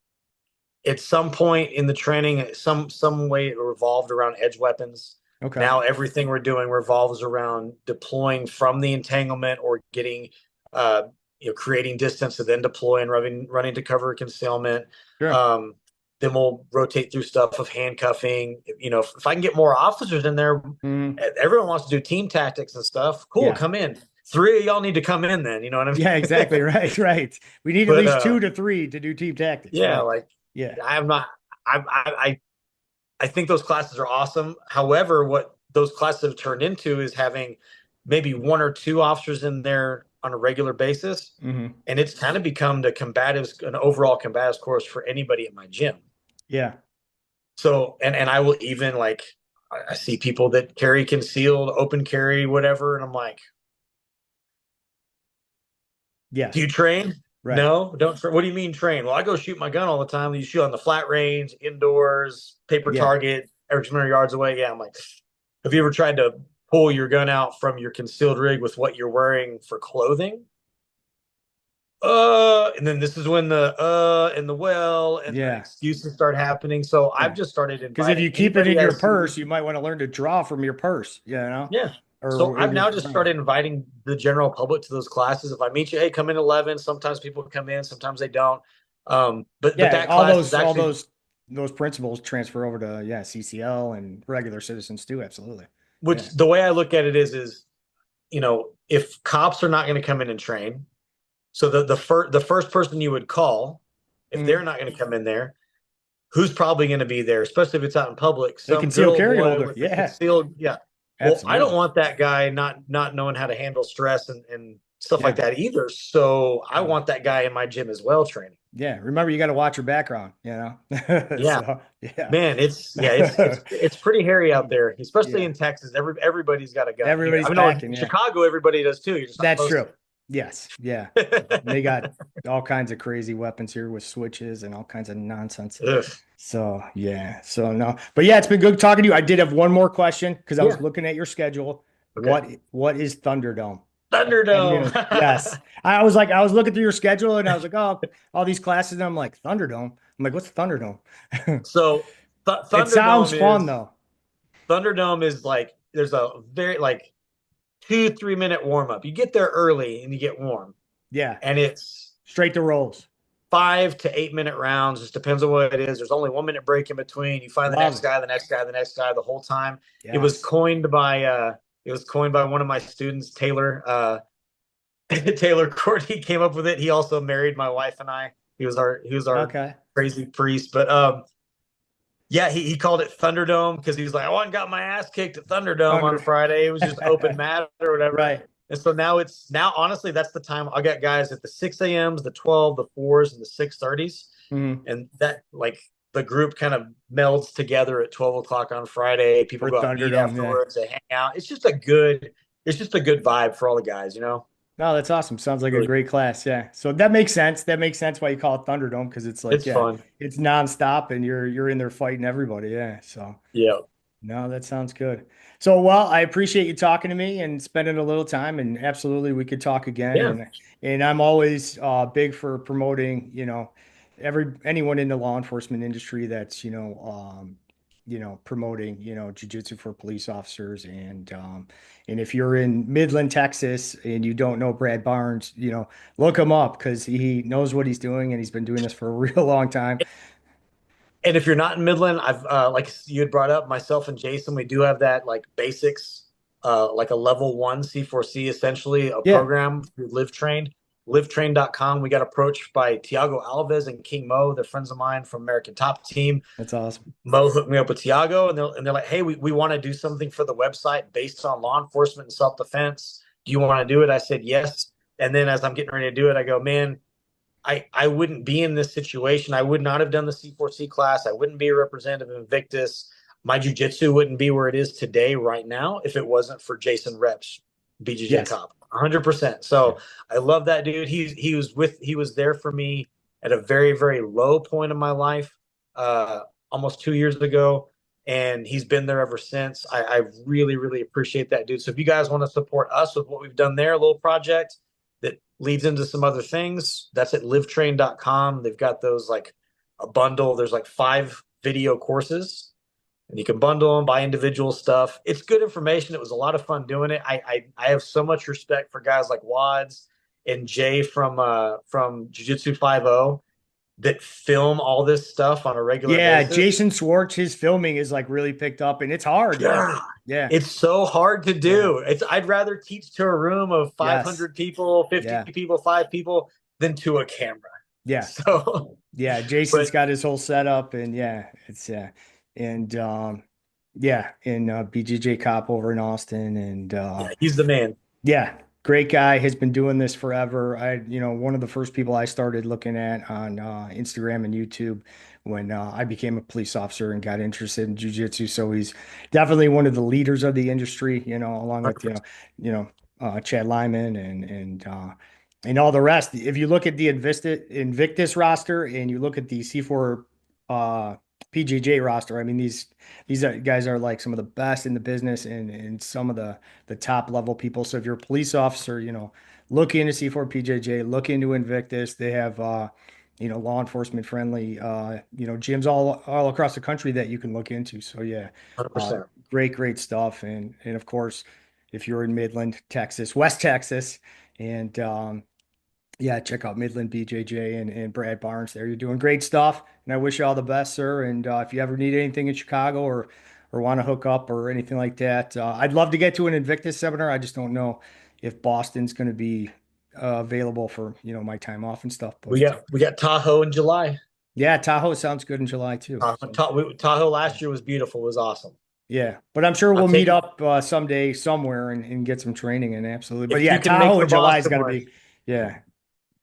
Speaker 2: at some point in the training, some way it revolved around edge weapons.
Speaker 1: Okay.
Speaker 2: Now everything we're doing revolves around deploying from the entanglement or getting creating distance and then deploy and running to cover concealment.
Speaker 1: Sure.
Speaker 2: Um, then we'll rotate through stuff of handcuffing. If I can get more officers in there,
Speaker 1: Mhm.
Speaker 2: everyone wants to do team tactics and stuff. Cool,
Speaker 1: Yeah.
Speaker 2: come in. Three of y'all need to come in then. You know what I
Speaker 1: Yeah,
Speaker 2: mean?
Speaker 1: exactly. Right. Right. We need at
Speaker 2: But
Speaker 1: least 2 to 3 to do team tactics.
Speaker 2: yeah,
Speaker 1: Right.
Speaker 2: like
Speaker 1: Yeah.
Speaker 2: I'm not. I think those classes are awesome. However, what those classes have turned into is having maybe one or two officers in there on a regular basis.
Speaker 1: Hmm.
Speaker 2: And it's kind of become an overall combatives course for anybody at my gym.
Speaker 1: Yeah.
Speaker 2: So, and I will even like, I see people that carry concealed, open carry, whatever. And I'm like, do
Speaker 1: Yes.
Speaker 2: you train?
Speaker 1: Right.
Speaker 2: No, don't. What do you mean train? Well, I go shoot my gun all the time. You shoot on the flat range, indoors, paper
Speaker 1: Yeah.
Speaker 2: target, every 200 yards away. Yeah, I'm like, have you ever tried to pull your gun out from your concealed rig with what you're wearing for clothing? And then this is when the and the and the
Speaker 1: Yeah.
Speaker 2: excuses start happening. So I've
Speaker 1: Yeah.
Speaker 2: just started
Speaker 1: Because if
Speaker 2: inviting
Speaker 1: you keep it
Speaker 2: anybody
Speaker 1: in
Speaker 2: I
Speaker 1: your
Speaker 2: see.
Speaker 1: purse, you might want to learn to draw from your purse.
Speaker 2: Yeah. So
Speaker 1: Or in
Speaker 2: I've
Speaker 1: your
Speaker 2: now just
Speaker 1: front.
Speaker 2: started inviting the general public to those classes. If I meet you, hey, come in 11. Sometimes people come in, sometimes they don't. But
Speaker 1: Yeah,
Speaker 2: that class is
Speaker 1: all
Speaker 2: actually
Speaker 1: those principles transfer over to CCL and regular citizens too. Absolutely.
Speaker 2: which
Speaker 1: Yeah.
Speaker 2: the way I look at it is if cops are not going to come in and train, so the first person you would call, if they're
Speaker 1: Mhm.
Speaker 2: not going to come in there, who's probably going to be there, especially if it's out in public?
Speaker 1: The
Speaker 2: Some good
Speaker 1: concealed
Speaker 2: old
Speaker 1: carry
Speaker 2: boy
Speaker 1: holder.
Speaker 2: with a
Speaker 1: Yeah,
Speaker 2: concealed, yeah. Well, I don't
Speaker 1: absolutely.
Speaker 2: want that guy not knowing how to handle stress and stuff like
Speaker 1: Yeah.
Speaker 2: that either. So I
Speaker 1: Yeah.
Speaker 2: want that guy in my gym as well training.
Speaker 1: Yeah. Remember, you got to watch your background.
Speaker 2: Yeah,
Speaker 1: So, yeah.
Speaker 2: man, it's pretty hairy out there, especially
Speaker 1: Yeah.
Speaker 2: in Texas. Everybody's got a gun here.
Speaker 1: Everybody's
Speaker 2: I mean, no,
Speaker 1: packing.
Speaker 2: in
Speaker 1: Yeah.
Speaker 2: Chicago, everybody does too. You're just not
Speaker 1: That's
Speaker 2: supposed
Speaker 1: true. Yes. Yeah.
Speaker 2: to.
Speaker 1: They got all kinds of crazy weapons here with switches and all kinds of nonsense.
Speaker 2: Ugh.
Speaker 1: So yeah, so no, but yeah, it's been good talking to you. I did have one more question because I was
Speaker 2: Yeah.
Speaker 1: looking at your schedule.
Speaker 2: Okay.
Speaker 1: What is Thunderdome at
Speaker 2: Thunderdome.
Speaker 1: noon? Yes, I was looking through your schedule and I was like, oh, all these classes. And I'm like, Thunderdome. I'm like, what's Thunderdome?
Speaker 2: So
Speaker 1: It sounds fun
Speaker 2: Thunderdome
Speaker 1: though.
Speaker 2: is like there's a very like 2 3 minute warm up. You get there early and you get warm,
Speaker 1: Yeah,
Speaker 2: and it's
Speaker 1: straight to rolls.
Speaker 2: 5 to 8 minute rounds. Just depends on what it is. There's only 1 minute break in between. You find the
Speaker 1: Love
Speaker 2: next
Speaker 1: it.
Speaker 2: guy, the next guy, the next guy the whole time. It was
Speaker 1: Yes.
Speaker 2: coined by one of my students, Taylor. Taylor Court. He came up with it. He also married my wife and I. He was our
Speaker 1: Okay.
Speaker 2: crazy priest. But yeah, he called it Thunderdome because he was like, I went and got my ass kicked at Thunderdome on
Speaker 1: Thunder.
Speaker 2: Friday. It was just open mat or whatever.
Speaker 1: Right.
Speaker 2: And so now honestly, that's the time I got guys at the 6 a.m.s, the 12, the 4s, and the 6:30s.
Speaker 1: Mhm.
Speaker 2: And that like the group kind of melds together at 12 o'clock on Friday. People
Speaker 1: For
Speaker 2: go out and eat
Speaker 1: Thunderdome, yeah.
Speaker 2: afterwards, they hang out. It's just a good vibe for all the guys, you know?
Speaker 1: No, that's awesome. Sounds like a
Speaker 2: Really,
Speaker 1: great class. Yeah. So that makes sense. That makes sense why you call it Thunderdome because it's like,
Speaker 2: it's
Speaker 1: yeah,
Speaker 2: fun.
Speaker 1: it's nonstop and you're in there fighting everybody. Yeah. So
Speaker 2: Yeah.
Speaker 1: no, that sounds good. So, well, I appreciate you talking to me and spending a little time, and absolutely we could talk again.
Speaker 2: Yeah.
Speaker 1: And I'm always big for promoting, anyone in the law enforcement industry that's, promoting, jujitsu for police officers. And if you're in Midland, Texas, and you don't know Brad Barnes, look him up because he knows what he's doing and he's been doing this for a real long time.
Speaker 2: And if you're not in Midland, I've like you had brought up, myself and Jason, we do have that like basics, like a level one C4C, essentially a
Speaker 1: Yeah,
Speaker 2: program through livetrain.com. We got approached by Tiago Alves and King Mo. They're friends of mine from American Top Team.
Speaker 1: that's awesome.
Speaker 2: Mo hooked me up with Tiago, and they're like, hey, we want to do something for the website based on law enforcement and self defense. Do you want to do it? I said yes. And then as I'm getting ready to do it, I go, man, I wouldn't be in this situation. I would not have done the C4C class. I wouldn't be a representative of Invictus. My jujitsu wouldn't be where it is today, right now, if it wasn't for Jason Reps, BJJ
Speaker 1: Yes.
Speaker 2: Cop, 100%. So I love that dude. He was there for me at a very very low point in my life, uh, almost 2 years ago, and he's been there ever since. I really really appreciate that dude. So if you guys want to support us with what we've done there, a little project that leads into some other things. That's at livetrain.com. They've got those like a bundle. There's like 5 video courses and you can bundle them, buy individual stuff. It's good information. It was a lot of fun doing it. I have so much respect for guys like Wads and Jay from Jiu-Jitsu 50 that film all this stuff on a regular
Speaker 1: Yeah,
Speaker 2: basis.
Speaker 1: Jason Schwartz, his filming is like really picked up and it's hard. Yeah.
Speaker 2: Yeah.
Speaker 1: Yeah.
Speaker 2: It's so hard to
Speaker 1: Yeah.
Speaker 2: do. I'd rather teach to a room of
Speaker 1: Yes.
Speaker 2: 500 people, 50
Speaker 1: Yeah.
Speaker 2: people, 5 people than to a camera.
Speaker 1: Yeah.
Speaker 2: So,
Speaker 1: Yeah. Jason's
Speaker 2: but
Speaker 1: got his whole setup and yeah, it's and yeah, and BJJ Cop over in Austin and
Speaker 2: yeah, he's the man.
Speaker 1: yeah, great guy. Has been doing this forever. One of the first people I started looking at on Instagram and YouTube when I became a police officer and got interested in jujitsu. So he's definitely one of the leaders of the industry. Along with
Speaker 2: 100%.
Speaker 1: Chad Lyman and all the rest. If you look at the Invictus roster and you look at the C4 PJJ roster, I mean guys are like some of the best in the business and some of the top level people. So if you're a police officer, look into C4 PJJ, look into Invictus. They have law enforcement friendly gyms all across the country that you can look into. So yeah, uh,
Speaker 2: 100%.
Speaker 1: great stuff. And of course, if you're in Midland, Texas, West Texas, and yeah, check out Midland BJJ and Brad Barnes there. You're doing great stuff, and I wish you all the best, sir. And if you ever need anything in Chicago or want to hook up or anything like that, I'd love to get to an Invictus seminar. I just don't know if Boston's going to be available for my time off and stuff.
Speaker 2: We
Speaker 1: But
Speaker 2: got we got Tahoe in July.
Speaker 1: yeah, Tahoe sounds good in July too. So
Speaker 2: Tahoe last year was beautiful. It was awesome.
Speaker 1: yeah, but I'm sure
Speaker 2: I'm
Speaker 1: we'll meet
Speaker 2: taking
Speaker 1: up someday somewhere and get some training and absolutely. But
Speaker 2: if
Speaker 1: yeah,
Speaker 2: you can make
Speaker 1: Tahoe
Speaker 2: the
Speaker 1: in July is
Speaker 2: Boston
Speaker 1: going to
Speaker 2: one.
Speaker 1: be yeah.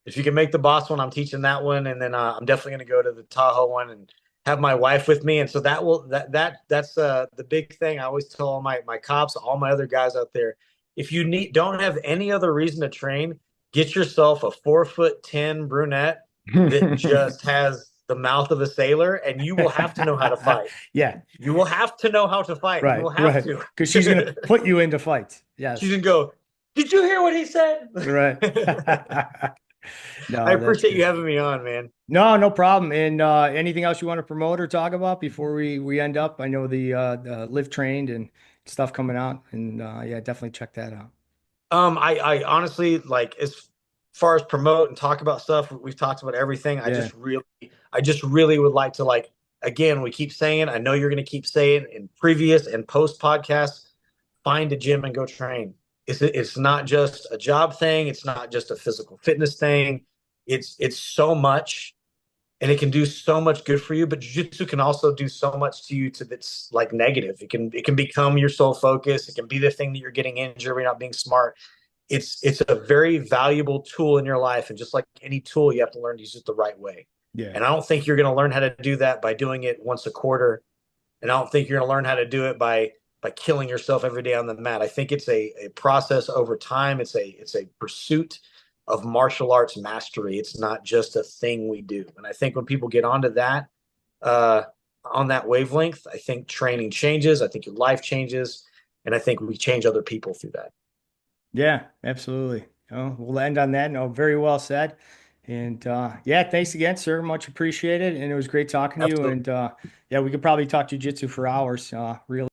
Speaker 2: If you can make the Boston one, I'm teaching that one, and then I'm definitely going to go to the Tahoe one and have my wife with me. And so that's the big thing. I always tell all my cops, all my other guys out there, if you don't have any other reason to train, get yourself a 4'10" brunette that just has the mouth of a sailor, and you will have to know how to fight.
Speaker 1: Yeah,
Speaker 2: You will have to know how to fight. You
Speaker 1: right,
Speaker 2: will have
Speaker 1: right.
Speaker 2: to.
Speaker 1: Because she's gonna put you into fights.
Speaker 2: She's
Speaker 1: Yes,
Speaker 2: gonna go, did you hear what he said?
Speaker 1: right.
Speaker 2: I
Speaker 1: No, that's
Speaker 2: appreciate you
Speaker 1: good.
Speaker 2: having me on, man.
Speaker 1: No, no problem. And anything else you want to promote or talk about before we end up? I know the live trained and stuff coming out, and yeah, definitely check that out.
Speaker 2: I honestly like as far as promote and talk about stuff, we've talked about everything.
Speaker 1: Yeah,
Speaker 2: I just really would like to like again, we keep saying, I know you're gonna keep saying in previous and post podcasts, find a gym and go train. It's not just a job thing, it's not just a physical fitness thing. It's so much and it can do so much good for you, but jiu-jitsu can also do so much to you to that's like negative. It can become your sole focus. It can be the thing that you're getting injured, you're not being smart. it's a very valuable tool in your life, and just like any tool, you have to learn to use it the right way.
Speaker 1: Yeah.
Speaker 2: And I don't think you're going to learn how to do that by doing it once a quarter, and I don't think you're going to learn how to do it by killing yourself every day on the mat. I think it's a process over time. It's a pursuit of martial arts mastery. It's not just a thing we do. And I think when people get onto that, uh, on that wavelength, I think training changes. I think your life changes, and I think we change other people through that.
Speaker 1: Yeah, absolutely. Oh, we'll end on that. No, very well said. And yeah, thanks again, sir. Much appreciated. And it was great talking to you.
Speaker 2: Absolutely.
Speaker 1: And yeah, we could probably talk jujitsu for hours. Really.